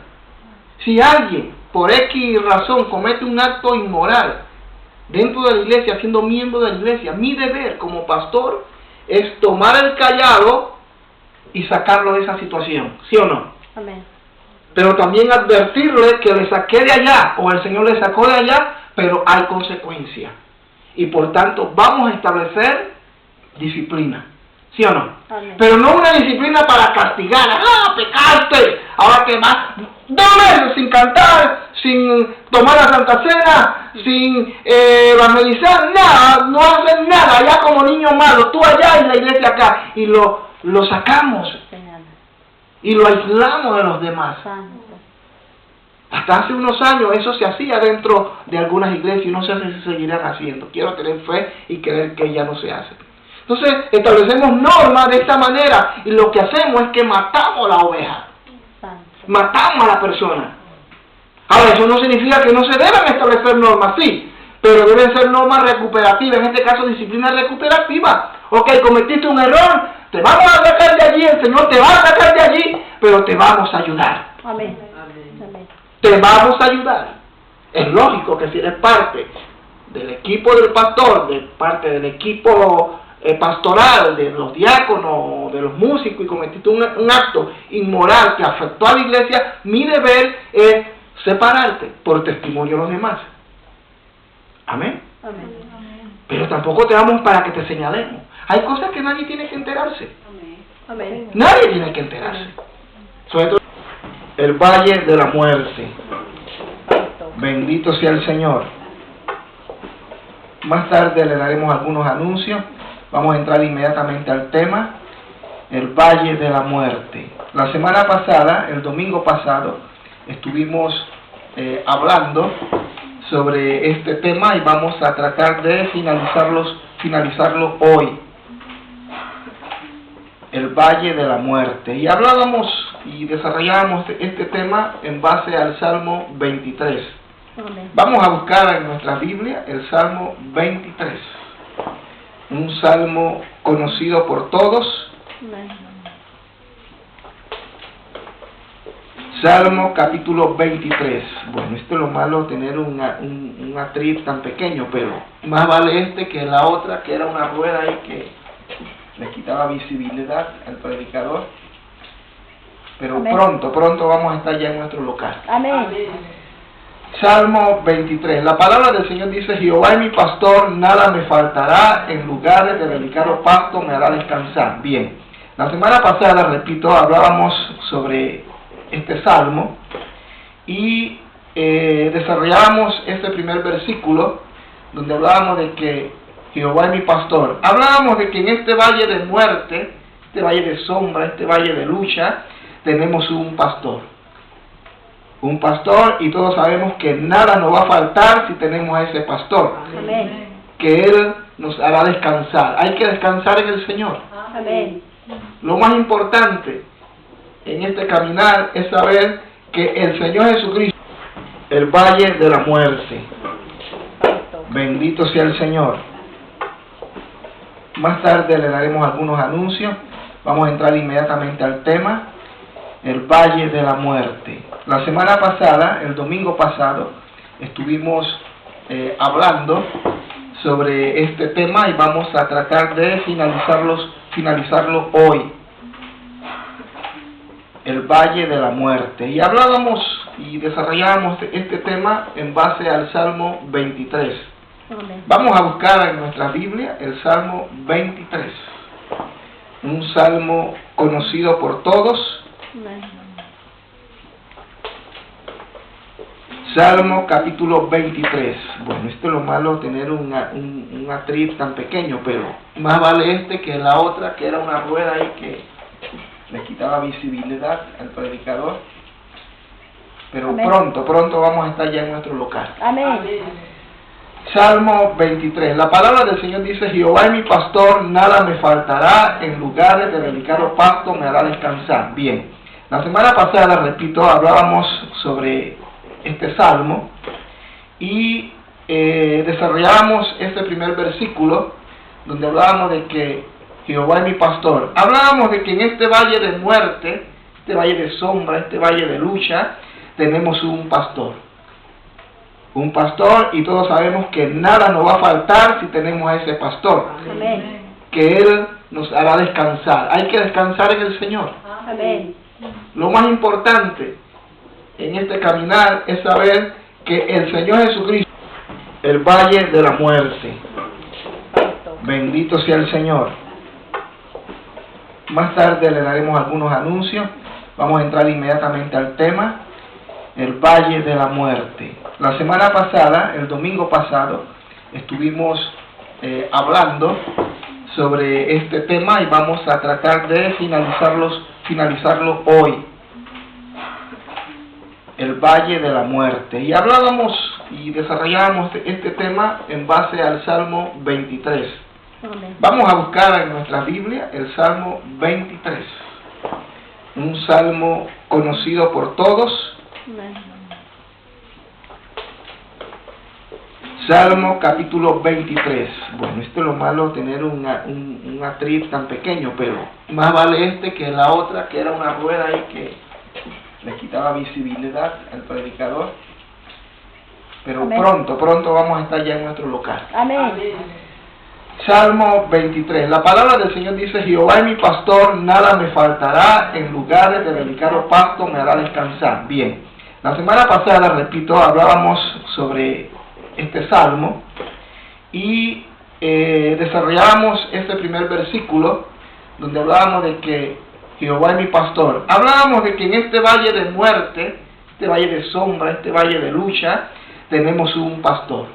Si alguien, por X razón, comete un acto inmoral dentro de la iglesia, siendo miembro de la iglesia, mi deber como pastor es tomar el callado y sacarlo de esa situación, ¿sí o no? Amén. Pero también advertirle que le saqué de allá, o el Señor le sacó de allá, pero hay consecuencias. Y por tanto vamos a establecer disciplina, ¿sí o no? Amén. Pero no una disciplina para castigar. ¡Ah, pecaste! Ahora te vas 2 meses sin cantar, sin tomar la Santa Cena, sin evangelizar, nada, no hacen nada, allá como niño malo, tú allá y la iglesia acá, y lo sacamos y lo aislamos de los demás. Santo. Hasta hace unos años eso se hacía dentro de algunas iglesias y no sé si se seguirán haciendo. Quiero tener fe y creer que ya no se hace. Entonces establecemos normas de esta manera y lo que hacemos es que matamos a la oveja. Santo. Matamos a la persona. Ahora, eso no significa que no se deben establecer normas, sí, pero deben ser normas recuperativas, en este caso disciplina recuperativa. Ok, cometiste un error, te vamos a sacar de allí, el Señor te va a sacar de allí, pero te vamos a ayudar. Amén. Te vamos a ayudar. Es lógico que si eres parte del equipo del pastor, de parte del equipo pastoral, de los diáconos, de los músicos, y cometiste un acto inmoral que afectó a la iglesia, mi deber es separarte por testimonio de los demás. Amén. Amén. Pero tampoco te damos para que te señalemos. Hay cosas que nadie tiene que enterarse. Amén. Nadie tiene que enterarse. Sobre todo el valle de la muerte. Bendito sea el Señor. Más tarde le daremos algunos anuncios. Vamos a entrar inmediatamente al tema. El valle de la muerte. La semana pasada, el domingo pasado, estuvimos hablando sobre este tema y vamos a tratar de finalizarlo hoy. El valle de la muerte. Y hablábamos y desarrollábamos este tema en base al Salmo 23. Amén. Vamos a buscar en nuestra Biblia el Salmo 23. Un salmo conocido por todos. Amén. Salmo capítulo 23. Bueno, esto es lo malo, tener un atril tan pequeño, pero más vale este que la otra, que era una rueda ahí que le quitaba visibilidad al predicador. Pero Amén. pronto vamos a estar ya en nuestro local. Amén. Salmo 23. La palabra del Señor dice: Jehová es mi pastor, nada me faltará, en lugares de delicado pasto me hará descansar. Bien, la semana pasada, repito, hablábamos sobre este salmo y desarrollábamos este primer versículo donde hablábamos de que Jehová es mi pastor. Hablábamos de que en este valle de muerte, este valle de sombra, este valle de lucha, tenemos un pastor. Un pastor, y todos sabemos que nada nos va a faltar si tenemos a ese pastor. Amén. Que Él nos hará descansar. Hay que descansar en el Señor. Amén. Lo más importante en este caminar es saber que el Señor Jesucristo, el valle de la muerte. Bendito sea el Señor. Más tarde le daremos algunos anuncios. Vamos a entrar inmediatamente al tema. El valle de la muerte. La semana pasada, el domingo pasado, estuvimos hablando sobre este tema y vamos a tratar de finalizarlo hoy. el Valle de la Muerte. Y hablábamos y desarrollábamos este tema en base al Salmo 23. Amén. Vamos a buscar en nuestra Biblia el Salmo 23. Un salmo conocido por todos. Amén. Salmo capítulo 23. Bueno, esto es lo malo de tener un atril tan pequeño, pero más vale este que la otra, que era una rueda ahí que le quitaba visibilidad al predicador. Pero Amén. pronto vamos a estar ya en nuestro local. Amén. Salmo 23. La palabra del Señor dice: Jehová es mi pastor, nada me faltará, en lugares de delicado pasto me hará descansar. Bien, la semana pasada, repito, hablábamos sobre este salmo y desarrollábamos este primer versículo donde hablábamos de que Jehová es mi pastor. Hablábamos de que en este valle de muerte, este valle de sombra, este valle de lucha, tenemos un pastor. Un pastor, y todos sabemos que nada nos va a faltar si tenemos a ese pastor. Amén. Que Él nos hará descansar. Hay que descansar en el Señor. Amén. Lo más importante en este caminar es saber que el Señor Jesucristo, el valle de la muerte. Bendito sea el Señor. Más tarde le daremos algunos anuncios. Vamos a entrar inmediatamente al tema. El valle de la muerte. La semana pasada, el domingo pasado, estuvimos hablando sobre este tema y vamos a tratar de finalizarlo hoy. El valle de la muerte. Y hablábamos y desarrollábamos este tema en base al Salmo 23. Amén. Vamos a buscar en nuestra Biblia el Salmo 23. Un salmo conocido por todos. Amén. Salmo capítulo 23. Bueno, esto es lo malo de tener un atril tan pequeño, pero más vale este que la otra, que era una rueda ahí que le quitaba visibilidad al predicador. Pero Amén. pronto vamos a estar ya en nuestro local. Amén. Salmo 23. La palabra del Señor dice: Jehová es mi pastor, nada me faltará, en lugares de delicado pasto me hará descansar. Bien, la semana pasada, repito, hablábamos sobre este salmo y desarrollábamos este primer versículo donde hablábamos de que Jehová es mi pastor. Hablábamos de que en este valle de muerte, este valle de sombra, este valle de lucha, tenemos un pastor.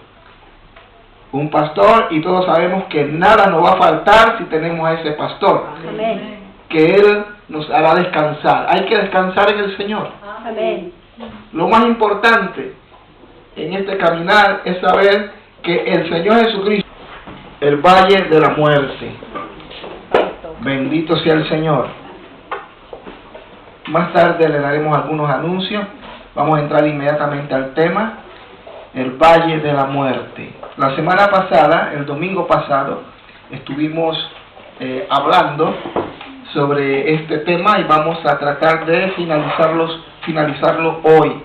Un pastor, y todos sabemos que nada nos va a faltar si tenemos a ese pastor. Amén. Que Él nos hará descansar. Hay que descansar en el Señor. Amén. Lo más importante en este caminar es saber que el Señor Jesucristo, el valle de la muerte. Bendito sea el Señor. Más tarde le daremos algunos anuncios. Vamos a entrar inmediatamente al tema. El valle de la muerte. La semana pasada, el domingo pasado, estuvimos hablando sobre este tema y vamos a tratar de finalizarlo hoy.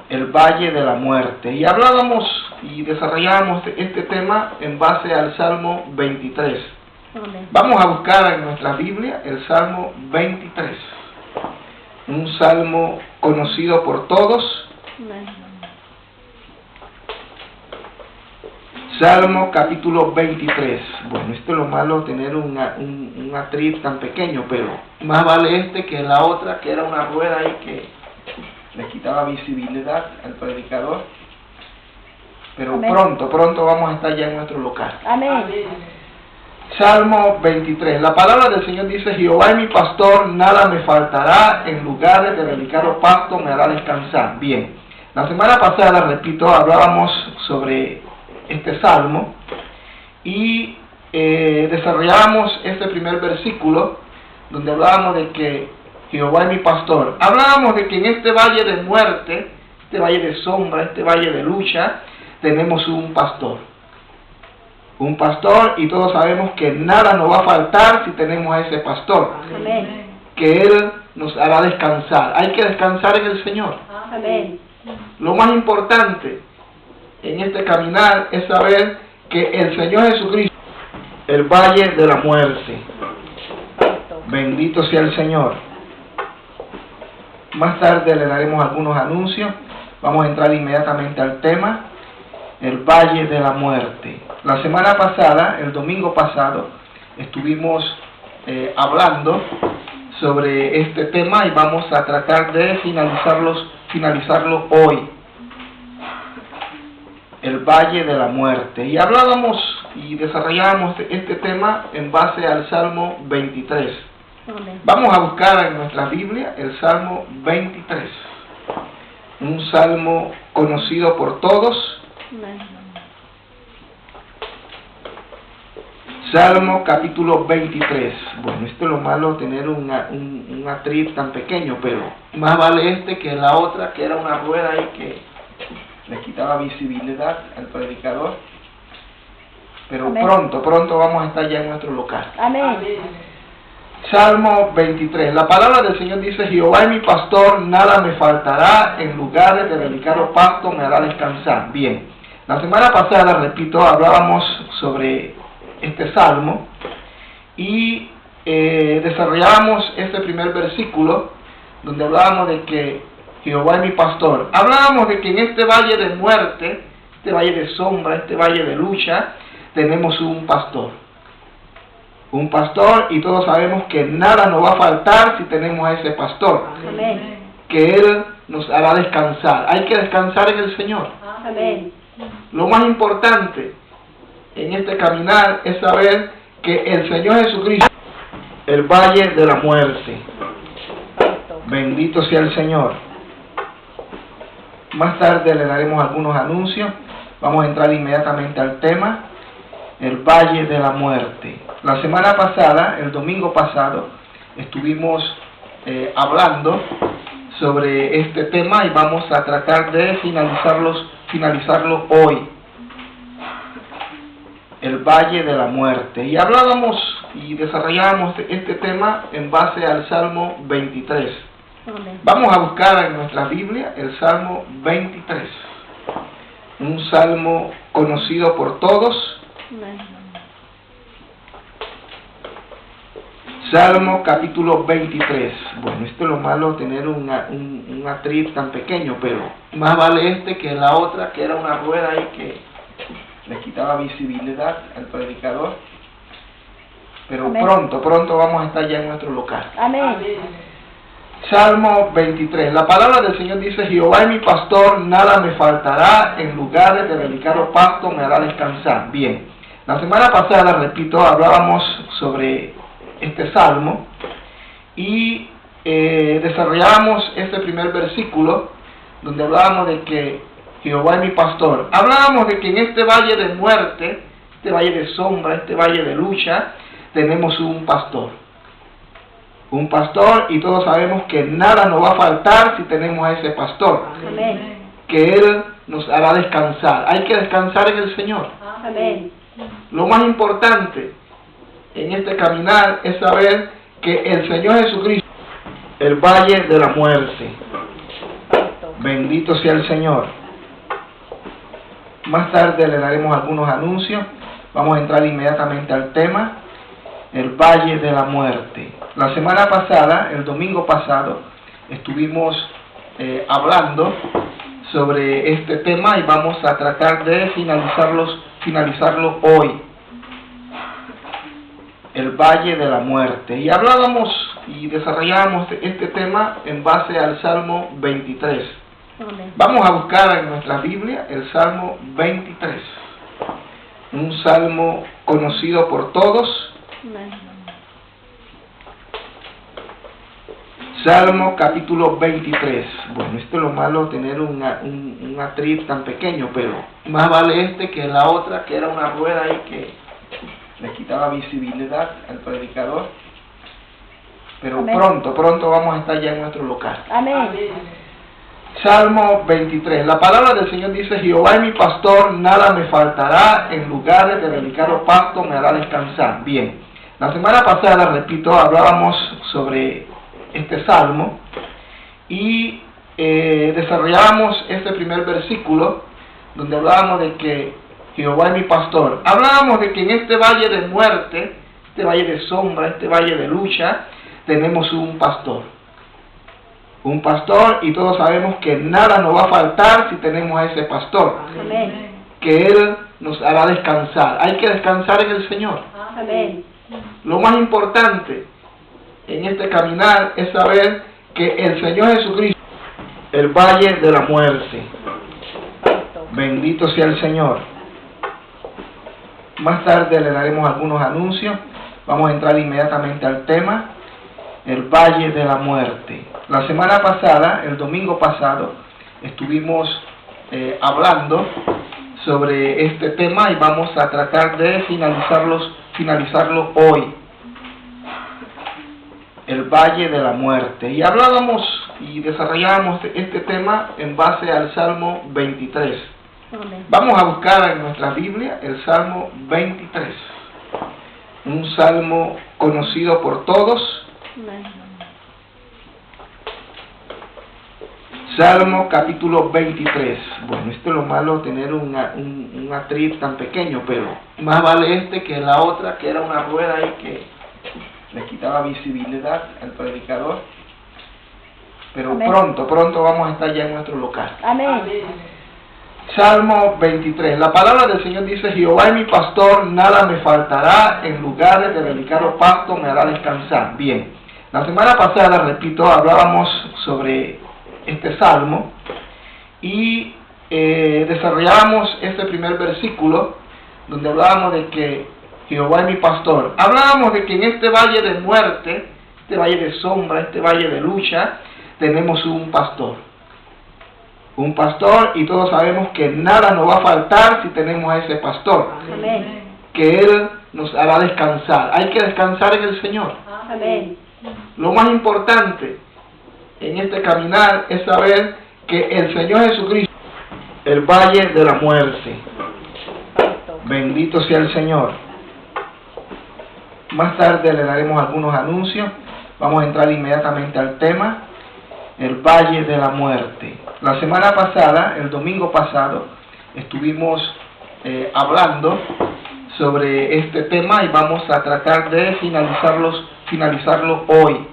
El valle de la muerte. Y hablábamos y desarrollábamos este tema en base al Salmo 23. Amén. Vamos a buscar en nuestra Biblia el Salmo 23. Un salmo conocido por todos. Amén. Salmo capítulo 23. Bueno, esto es lo malo de tener un atril tan pequeño, pero más vale este que la otra, que era una rueda ahí que le quitaba visibilidad al predicador. Pero Amén. pronto vamos a estar ya en nuestro local. Amén. Salmo 23. La palabra del Señor dice: Jehová es mi pastor, nada me faltará, en lugares de delicado pasto me hará descansar. Bien, la semana pasada, repito, hablábamos sobre este salmo y desarrollábamos este primer versículo donde hablábamos de que Jehová es mi pastor. Hablábamos de que en este valle de muerte, este valle de sombra, este valle de lucha, tenemos un pastor. Un pastor, y todos sabemos que nada nos va a faltar si tenemos a ese pastor. Amén. Que Él nos hará descansar. Hay que descansar en el Señor. Amén. Lo más importante en este caminar es saber que el Señor Jesucristo, el valle de la muerte. Bendito sea el Señor. Más tarde le daremos algunos anuncios. Vamos a entrar inmediatamente al tema, el Valle de la Muerte. La semana pasada, el domingo pasado, estuvimos hablando sobre este tema y vamos a tratar de finalizarlo hoy. El Valle de la Muerte. Y hablábamos y desarrollábamos este tema en base al Salmo 23. Amén. Vamos a buscar en nuestra Biblia el Salmo 23. Un salmo conocido por todos. Amén. Salmo capítulo 23. Bueno, esto es lo malo, tener un atril tan pequeño, pero más vale este que la otra, que era una rueda ahí que le quitaba visibilidad al predicador. Pero Amén. pronto vamos a estar ya en nuestro local. Amén. Salmo 23. La palabra del Señor dice: Jehová es mi pastor, nada me faltará, en lugares de delicado pasto me hará descansar. Bien, la semana pasada, repito, hablábamos sobre este salmo y desarrollábamos este primer versículo donde hablábamos de que Jehová es mi pastor. Hablábamos de que en este valle de muerte, este valle de sombra, este valle de lucha, tenemos un pastor. Un pastor, y todos sabemos que nada nos va a faltar si tenemos a ese pastor. Amén. Que Él nos hará descansar. Hay que descansar en el Señor. Amén. Lo más importante en este caminar es saber que el Señor Jesucristo, el valle de la muerte. Bendito sea el Señor. Más tarde le daremos algunos anuncios. Vamos a entrar inmediatamente al tema, el Valle de la Muerte. La semana pasada, el domingo pasado, estuvimos hablando sobre este tema y vamos a tratar de finalizarlo hoy. El Valle de la Muerte. Y hablábamos y desarrollábamos este tema en base al Salmo 23. Amén. Vamos a buscar en nuestra Biblia el Salmo 23. Un salmo conocido por todos. Amén. Salmo capítulo 23. Bueno, esto es lo malo, tener un atril tan pequeño, pero más vale este que la otra, que era una rueda ahí que le quitaba visibilidad al predicador. Pero Amén. pronto vamos a estar ya en nuestro local. Amén. Salmo 23. La palabra del Señor dice: Jehová es mi pastor, nada me faltará, en lugares de delicado pasto me hará descansar. Bien, la semana pasada, repito, hablábamos sobre este salmo y desarrollábamos este primer versículo donde hablábamos de que Jehová es mi pastor. Hablábamos de que en este valle de muerte, este valle de sombra, este valle de lucha, tenemos un pastor. Un pastor, y todos sabemos que nada nos va a faltar si tenemos a ese pastor. Amén. Que Él nos hará descansar. Hay que descansar en el Señor. Amén. Lo más importante en este caminar es saber que el Señor Jesucristo, el valle de la muerte. Bendito sea el Señor. Más tarde le daremos algunos anuncios. Vamos a entrar inmediatamente al tema, el Valle de la Muerte. La semana pasada, el domingo pasado, estuvimos hablando sobre este tema y vamos a tratar de finalizarlo hoy. El Valle de la Muerte. Y hablábamos y desarrollábamos este tema en base al Salmo 23. Amén. Vamos a buscar en nuestra Biblia el Salmo 23. Un salmo conocido por todos. Amén. Salmo capítulo 23. Bueno, esto es lo malo, tener un atril tan pequeño, pero más vale este que la otra, que era una rueda ahí que le quitaba visibilidad al predicador. Pero Amén. pronto vamos a estar ya en nuestro local. Amén. Salmo 23. La palabra del Señor dice: Jehová es mi pastor, nada me faltará, en lugares de delicado pasto me hará descansar. Bien, la semana pasada, repito, hablábamos sobre este salmo y desarrollábamos este primer versículo donde hablábamos de que Jehová es mi pastor. Hablábamos de que en este valle de muerte, este valle de sombra, este valle de lucha, tenemos un pastor. Un pastor, y todos sabemos que nada nos va a faltar si tenemos a ese pastor. Amén. Que Él nos hará descansar. Hay que descansar en el Señor. Amén. Lo más importante en este caminar es saber que el Señor Jesucristo, el valle de la muerte. Bendito sea el Señor. Más tarde le daremos algunos anuncios. Vamos a entrar inmediatamente al tema, el valle de la muerte. La semana pasada, el domingo pasado, estuvimos hablando sobre este tema y vamos a tratar de finalizarlo hoy. El valle de la muerte. Y hablábamos y desarrollábamos este tema en base al Salmo 23. Amén. Vamos a buscar en nuestra Biblia el Salmo 23. Un salmo conocido por todos. Amén. Salmo capítulo 23. Bueno, esto es lo malo, tener un atril tan pequeño, pero más vale este que la otra, que era una rueda ahí que le quitaba visibilidad al predicador. Pero Amén. pronto vamos a estar ya en nuestro local. Amén. Salmo 23. La palabra del Señor dice: Jehová es mi pastor, nada me faltará, en lugares de delicado pasto me hará descansar. Bien, la semana pasada, repito, hablábamos sobre este salmo y desarrollábamos este primer versículo donde hablábamos de que Jehová es mi pastor. Hablábamos de que en este valle de muerte, este valle de sombra, este valle de lucha, tenemos un pastor. Un pastor, y todos sabemos que nada nos va a faltar si tenemos a ese pastor. Amén. Que Él nos hará descansar. Hay que descansar en el Señor. Amén. Lo más importante en este caminar es saber que el Señor Jesucristo, el valle de la muerte. Bendito sea el Señor. Más tarde le daremos algunos anuncios. Vamos a entrar inmediatamente al tema, el valle de la muerte. La semana pasada, el domingo pasado, estuvimos hablando sobre este tema y vamos a tratar de finalizarlo hoy.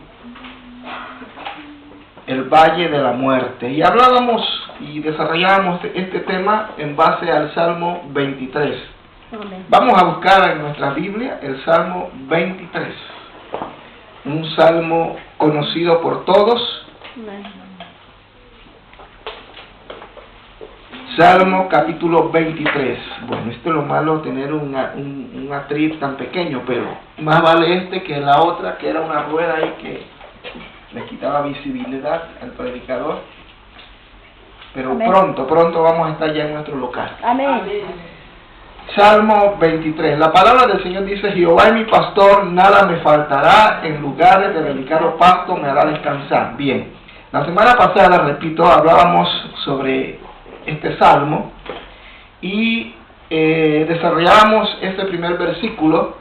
El valle de la muerte. Y hablábamos y desarrollábamos este tema en base al Salmo 23. Amén. Vamos a buscar en nuestra Biblia el Salmo 23. Un salmo conocido por todos. Amén. Salmo capítulo 23. Bueno, esto es lo malo, tener un atril tan pequeño, pero más vale este que la otra, que era una rueda ahí que le quitaba visibilidad al predicador. Pero Amén. pronto vamos a estar ya en nuestro local. Amén. Salmo 23. La palabra del Señor dice: Jehová es mi pastor, nada me faltará, en lugares de delicado pasto me hará descansar. Bien, la semana pasada, repito, hablábamos sobre este salmo y desarrollábamos este primer versículo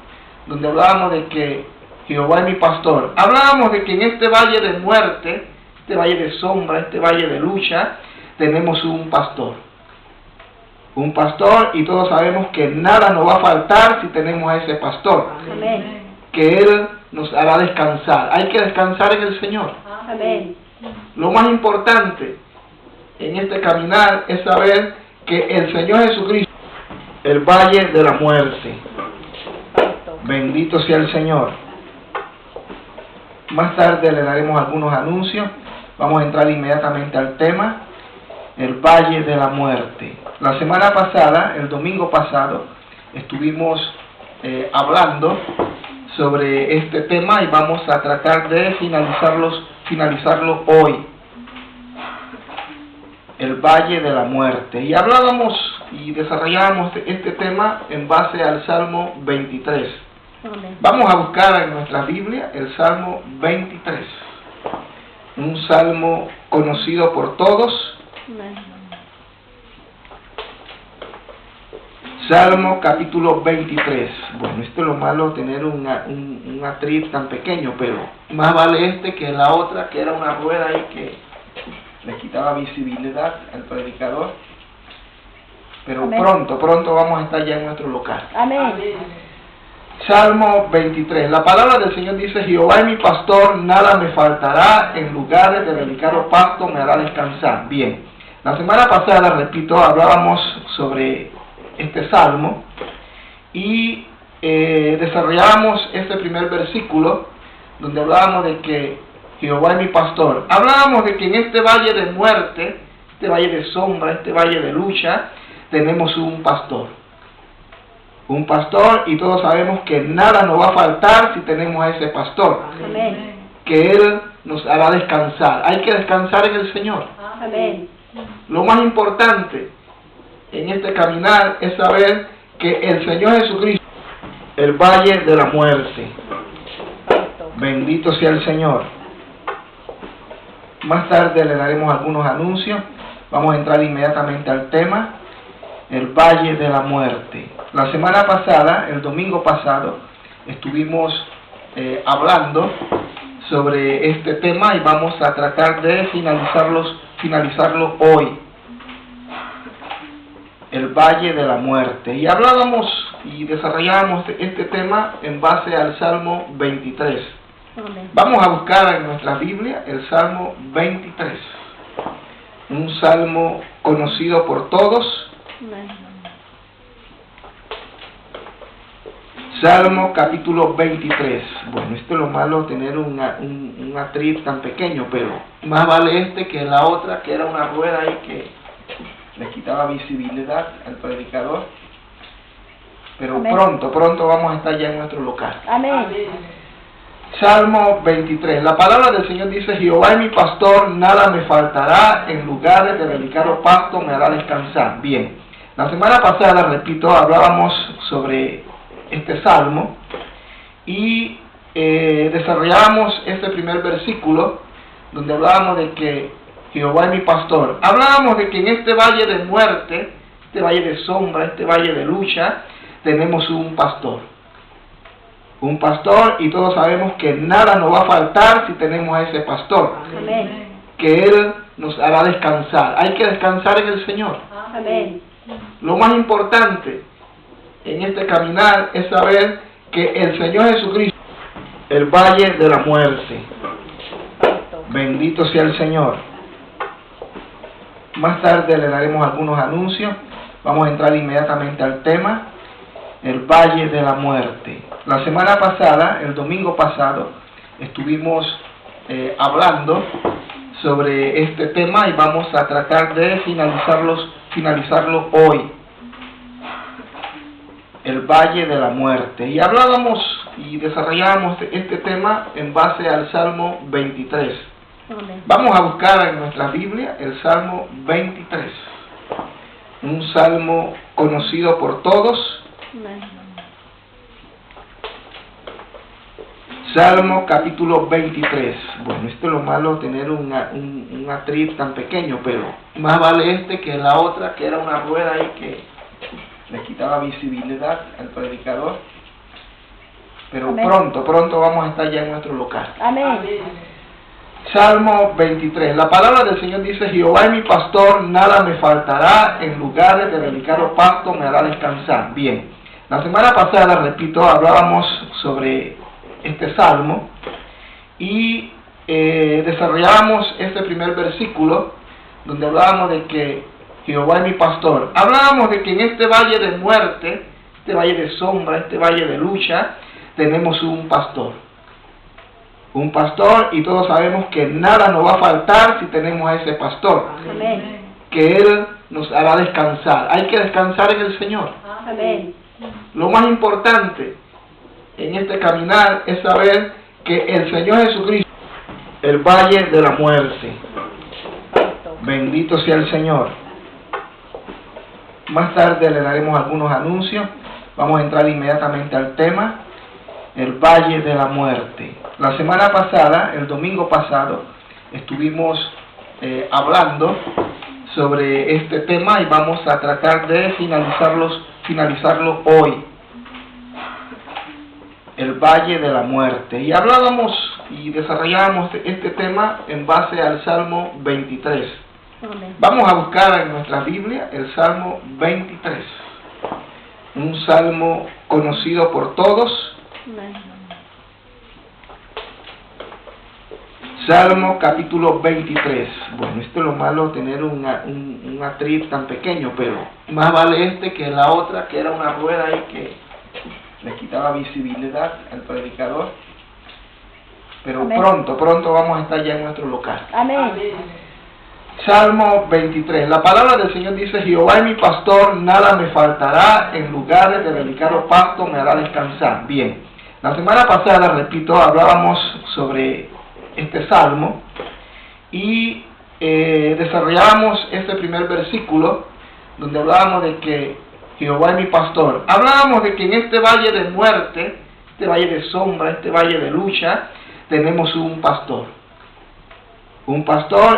donde hablábamos de que Jehová es mi pastor. Hablábamos de que en este valle de muerte, este valle de sombra, este valle de lucha, tenemos un pastor. Un pastor, y todos sabemos que nada nos va a faltar si tenemos a ese pastor. Amén. Que Él nos hará descansar. Hay que descansar en el Señor. Amén. Lo más importante en este caminar es saber que el Señor Jesucristo, el valle de la muerte. Bendito sea el Señor. Más tarde le daremos algunos anuncios. Vamos a entrar inmediatamente al tema, el valle de la muerte. La semana pasada, el domingo pasado, estuvimos hablando sobre este tema y vamos a tratar de finalizarlo hoy. El valle de la muerte. Y hablábamos y desarrollábamos este tema en base al Salmo 23. Amén. Vamos a buscar en nuestra Biblia el Salmo 23. Un salmo conocido por todos. Amén. Salmo capítulo 23. Bueno, esto es lo malo, tener un atril tan pequeño, pero más vale este que la otra, que era una rueda ahí que le quitaba visibilidad al predicador. Pero Amén. pronto vamos a estar ya en nuestro local. Amén. Salmo 23. La palabra del Señor dice: Jehová es mi pastor, nada me faltará, en lugares de delicado pasto me hará descansar. Bien, la semana pasada, repito, hablábamos sobre este salmo y desarrollábamos este primer versículo donde hablábamos de que Jehová es mi pastor. Hablábamos de que en este valle de muerte, este valle de sombra, este valle de lucha, tenemos un pastor. Un pastor, y todos sabemos que nada nos va a faltar si tenemos a ese pastor. Amén. Que Él nos hará descansar. Hay que descansar en el Señor. Amén. Lo más importante en este caminar es saber que el Señor Jesucristo, el valle de la muerte. Bendito sea el Señor. Más tarde le daremos algunos anuncios. Vamos a entrar inmediatamente al tema. El valle de la muerte. La semana pasada, el domingo pasado, estuvimos hablando sobre este tema y vamos a tratar de finalizarlo hoy. El valle de la muerte. Y hablábamos y desarrollábamos este tema en base al Salmo 23. Amén. Vamos a buscar en nuestra Biblia el Salmo 23. Un salmo conocido por todos. Amén. Salmo capítulo 23. Bueno, esto es lo malo, tener un atril tan pequeño, pero más vale este que la otra, que era una rueda ahí que le quitaba visibilidad al predicador. Pero Amén. pronto vamos a estar ya en nuestro local. Amén. Salmo 23. La palabra del Señor dice: Jehová es mi pastor, nada me faltará, en lugares de delicado pasto me hará descansar. Bien, la semana pasada, repito, hablábamos sobre este salmo y desarrollábamos este primer versículo donde hablábamos de que Jehová es mi pastor. Hablábamos de que en este valle de muerte, este valle de sombra, este valle de lucha, tenemos un pastor. Un pastor, y todos sabemos que nada nos va a faltar si tenemos a ese pastor. Amén. Que Él nos hará descansar. Hay que descansar en el Señor. Amén. Lo más importante en este caminar es saber que el Señor Jesucristo, el valle de la muerte. Bendito sea el Señor. Más tarde le daremos algunos anuncios. Vamos a entrar inmediatamente al tema. El valle de la muerte. La semana pasada, el domingo pasado, estuvimos hablando sobre este tema y vamos a tratar de finalizarlo hoy. El valle de la muerte. Y hablábamos y desarrollábamos este tema en base al Salmo 23. Amén. Vamos a buscar en nuestra Biblia el Salmo 23. Un salmo conocido por todos. Amén. Salmo capítulo 23. Bueno, esto es lo malo, tener un atril tan pequeño, pero más vale este que la otra, que era una rueda ahí que le quitaba visibilidad al predicador. Pero Amén. pronto vamos a estar ya en nuestro local. Amén. Salmo 23. La palabra del Señor dice: Jehová es mi pastor, nada me faltará, en lugares de delicado pasto me hará descansar. Bien, la semana pasada, repito, hablábamos sobre este salmo y desarrollábamos este primer versículo donde hablábamos de que Jehová es mi pastor. Hablábamos de que en este valle de muerte, este valle de sombra, este valle de lucha, tenemos un pastor. Un pastor, y todos sabemos que nada nos va a faltar si tenemos a ese pastor. Amén. Que Él nos hará descansar. Hay que descansar en el Señor. Amén. Lo más importante en este caminar es saber que el Señor Jesucristo, el valle de la muerte. Bendito sea el Señor. Más tarde le daremos algunos anuncios. Vamos a entrar inmediatamente al tema. El valle de la muerte. La semana pasada, el domingo pasado, estuvimos hablando sobre este tema y vamos a tratar de finalizarlo hoy. El valle de la muerte. Y hablábamos y desarrollábamos este tema en base al Salmo 23. Amén. Vamos a buscar en nuestra Biblia el Salmo 23. un salmo conocido por todos. Amén. Salmo capítulo 23. Bueno, esto es lo malo, tener un atril tan pequeño, pero más vale este que la otra, que era una rueda ahí que le quitaba visibilidad al predicador. Pero Amén. pronto vamos a estar ya en nuestro local. Amén. Salmo 23. La palabra del Señor dice: Jehová es mi pastor, nada me faltará, en lugares de delicado pasto me hará descansar. Bien, la semana pasada, repito, hablábamos sobre este salmo y desarrollábamos este primer versículo donde hablábamos de que Jehová es mi pastor. Hablábamos de que en este valle de muerte, este valle de sombra, este valle de lucha, tenemos un pastor,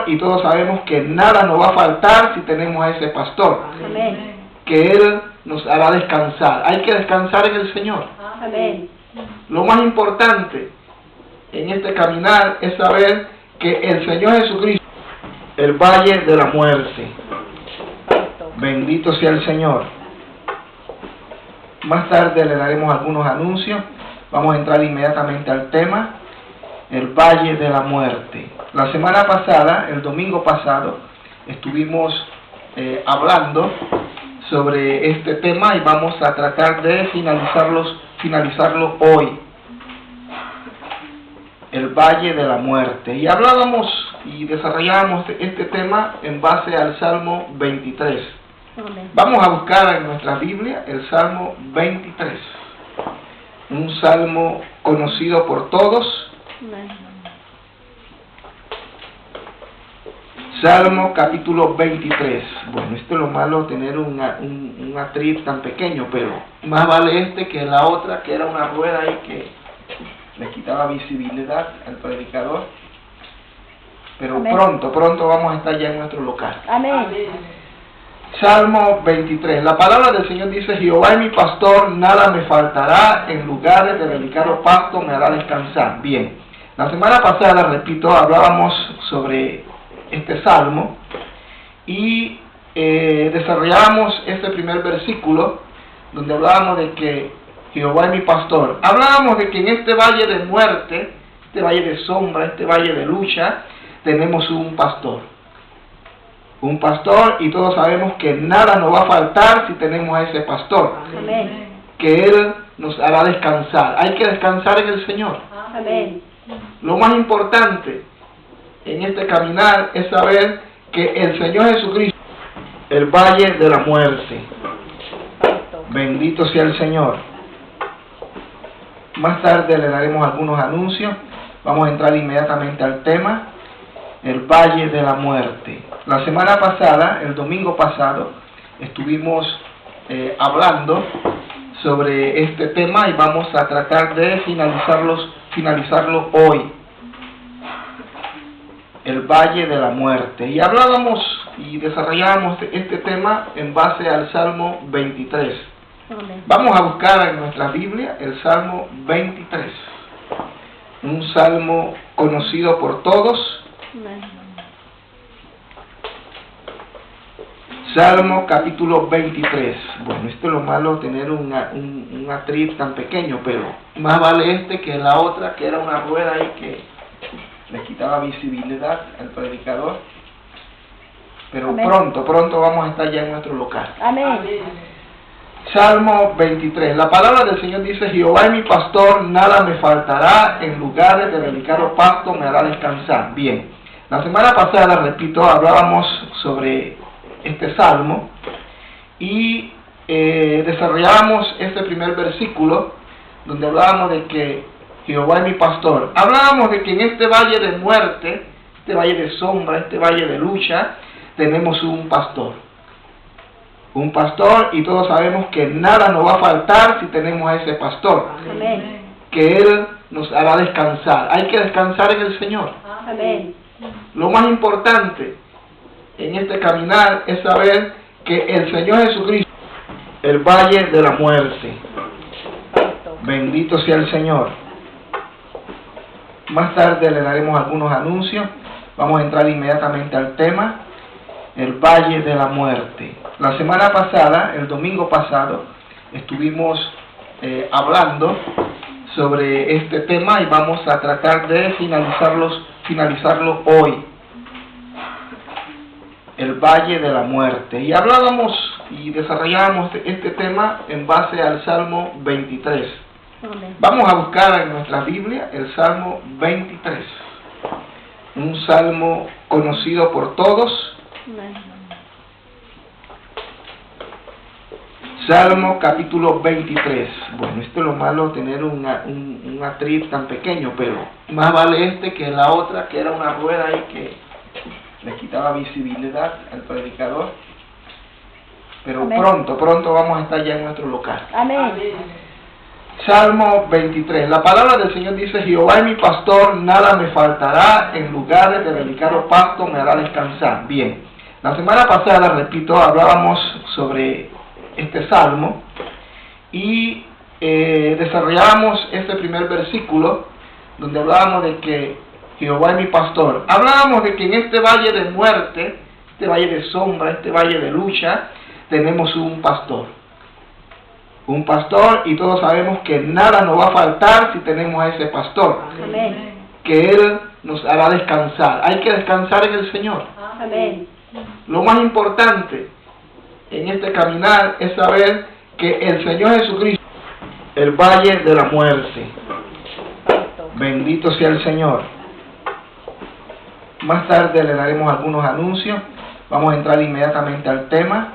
y todos sabemos que nada nos va a faltar si tenemos a ese pastor. Amén. Que Él nos hará descansar. Hay que descansar en el Señor. Amén. Lo más importante en este caminar es saber que el Señor Jesucristo, el valle de la muerte, bendito sea el Señor. Más tarde le daremos algunos anuncios. Vamos a entrar inmediatamente al tema, el valle de la muerte. La semana pasada, el domingo pasado, estuvimos hablando sobre este tema y vamos a tratar de finalizarlo hoy. El valle de la muerte. Y hablábamos y desarrollábamos este tema en base al Salmo 23. Amén. Vamos a buscar en nuestra Biblia el Salmo 23. Un salmo conocido por todos. Amén. Salmo capítulo 23. Bueno, esto es lo malo, tener un atril tan pequeño, pero más vale este que la otra, que era una rueda ahí que le quitaba visibilidad al predicador. Pero Amén. pronto vamos a estar ya en nuestro local. Amén. Salmo 23. La palabra del Señor dice: Jehová es mi pastor, nada me faltará, en lugares de delicado pasto me hará descansar. Bien, la semana pasada, repito, hablábamos sobre este salmo y desarrollábamos este primer versículo donde hablábamos de que Jehová es mi pastor. Hablábamos de que en este valle de muerte, este valle de sombra, este valle de lucha, tenemos un pastor, y todos sabemos que nada nos va a faltar si tenemos a ese pastor. Amén. Que Él nos hará descansar. Hay que descansar en el Señor. Amén. Lo más importante en este caminar es saber que el Señor Jesucristo, el valle de la muerte, bendito sea el Señor. Más tarde le daremos algunos anuncios. Vamos a entrar inmediatamente al tema, el valle de la muerte. La semana pasada, el domingo pasado, estuvimos hablando sobre este tema y vamos a tratar de finalizarlo hoy. El valle de la muerte. Y hablábamos y desarrollábamos este tema en base al Salmo 23. Amén. Vamos a buscar en nuestra Biblia el Salmo 23. Un salmo conocido por todos. Amén. Salmo capítulo 23. Bueno, esto es lo malo, tener un atril tan pequeño, pero más vale este que la otra, que era una rueda ahí que le quitaba visibilidad al predicador. Pero Amén. pronto vamos a estar ya en nuestro local. Amén. Salmo 23. La palabra del Señor dice: Jehová es mi pastor, nada me faltará, en lugares de delicado pasto me hará descansar. Bien, la semana pasada, repito, hablábamos sobre este salmo y desarrollábamos este primer versículo donde hablábamos de que Jehová es mi pastor. Hablábamos de que en este valle de muerte, este valle de sombra, este valle de lucha, tenemos un pastor, y todos sabemos que nada nos va a faltar si tenemos a ese pastor. Amén. Que Él nos hará descansar. Hay que descansar en el Señor. Amén. Lo más importante en este caminar es saber que el Señor Jesucristo, el valle de la muerte, bendito sea el Señor. Más tarde le daremos algunos anuncios. Vamos a entrar inmediatamente al tema, el valle de la muerte. La semana pasada, el domingo pasado, estuvimos hablando sobre este tema y vamos a tratar de finalizarlo hoy. El Valle de la Muerte. Y hablábamos y desarrollábamos este tema en base al Salmo 23. Amén. Vamos a buscar en nuestra Biblia el Salmo 23. Un salmo conocido por todos. Amén. Salmo capítulo 23. Bueno, esto es lo malo, tener un atril tan pequeño, pero más vale este que la otra, que era una rueda ahí que le quitaba visibilidad al predicador. Pero Amén. pronto vamos a estar ya en nuestro local. Amén. Salmo 23. La palabra del Señor dice: Jehová es mi pastor, nada me faltará, en lugares de delicado pasto me hará descansar. Bien, la semana pasada, repito, hablábamos sobre este salmo y desarrollábamos este primer versículo donde hablábamos de que Jehová es mi pastor. Hablábamos de que en este valle de muerte, este valle de sombra, este valle de lucha, tenemos un pastor. Un pastor, y todos sabemos que nada nos va a faltar si tenemos a ese pastor. Amén. Que Él nos hará descansar. Hay que descansar en el Señor. Amén. Lo más importante en este caminar es saber que el Señor Jesucristo, el valle de la muerte. Bendito sea el Señor. Más tarde le daremos algunos anuncios. Vamos a entrar inmediatamente al tema,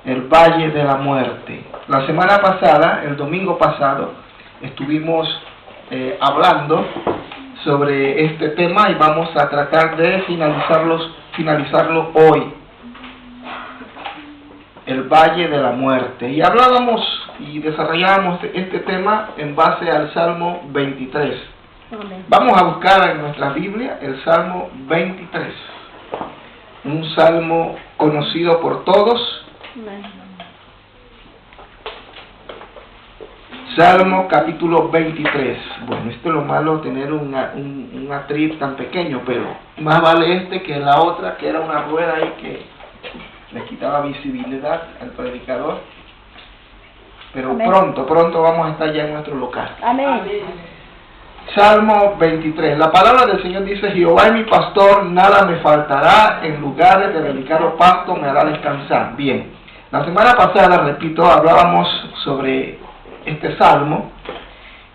el Valle de la Muerte. La semana pasada, el domingo pasado, estuvimos hablando sobre este tema y vamos a tratar de finalizarlo hoy. El Valle de la Muerte. Y hablábamos y desarrollábamos este tema en base al Salmo 23. Amén. Vamos a buscar en nuestra Biblia el Salmo 23, un salmo conocido por todos. Amén. Salmo capítulo 23. Bueno, esto es lo malo, tener un atril tan pequeño, pero más vale este que la otra, que era una rueda ahí que le quitaba visibilidad al predicador. Pero Amén. pronto vamos a estar ya en nuestro local. Amén. Salmo 23. La palabra del Señor dice: Jehová es mi pastor, nada me faltará, en lugares de delicado pasto me hará descansar. Bien, la semana pasada, repito, hablábamos sobre este salmo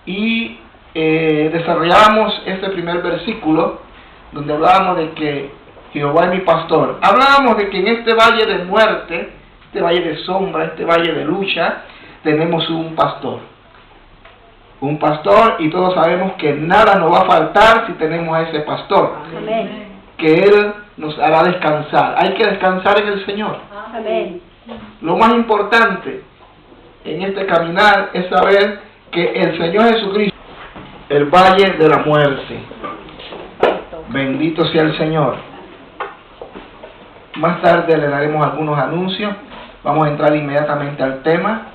y desarrollábamos este primer versículo donde hablábamos de que Jehová es mi pastor. Hablábamos de que en este valle de muerte, este valle de sombra, este valle de lucha, tenemos un pastor. Un pastor, y todos sabemos que nada nos va a faltar si tenemos a ese pastor. Amén. Que Él nos hará descansar. Hay que descansar en el Señor. Amén. Lo más importante en este caminar es saber que el Señor Jesucristo, el Valle de la Muerte. Bendito sea el Señor. Más tarde le daremos algunos anuncios. Vamos a entrar inmediatamente al tema,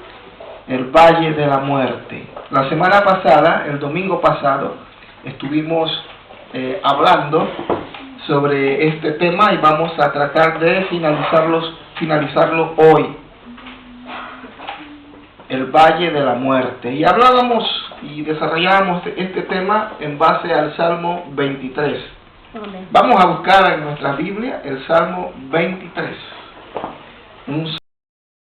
el Valle de la Muerte. La semana pasada, el domingo pasado, estuvimos hablando sobre este tema y vamos a tratar de finalizarlo hoy. El Valle de la Muerte. Y hablábamos y desarrollábamos este tema en base al Salmo 23. Amén. Vamos a buscar en nuestra Biblia el Salmo 23. Un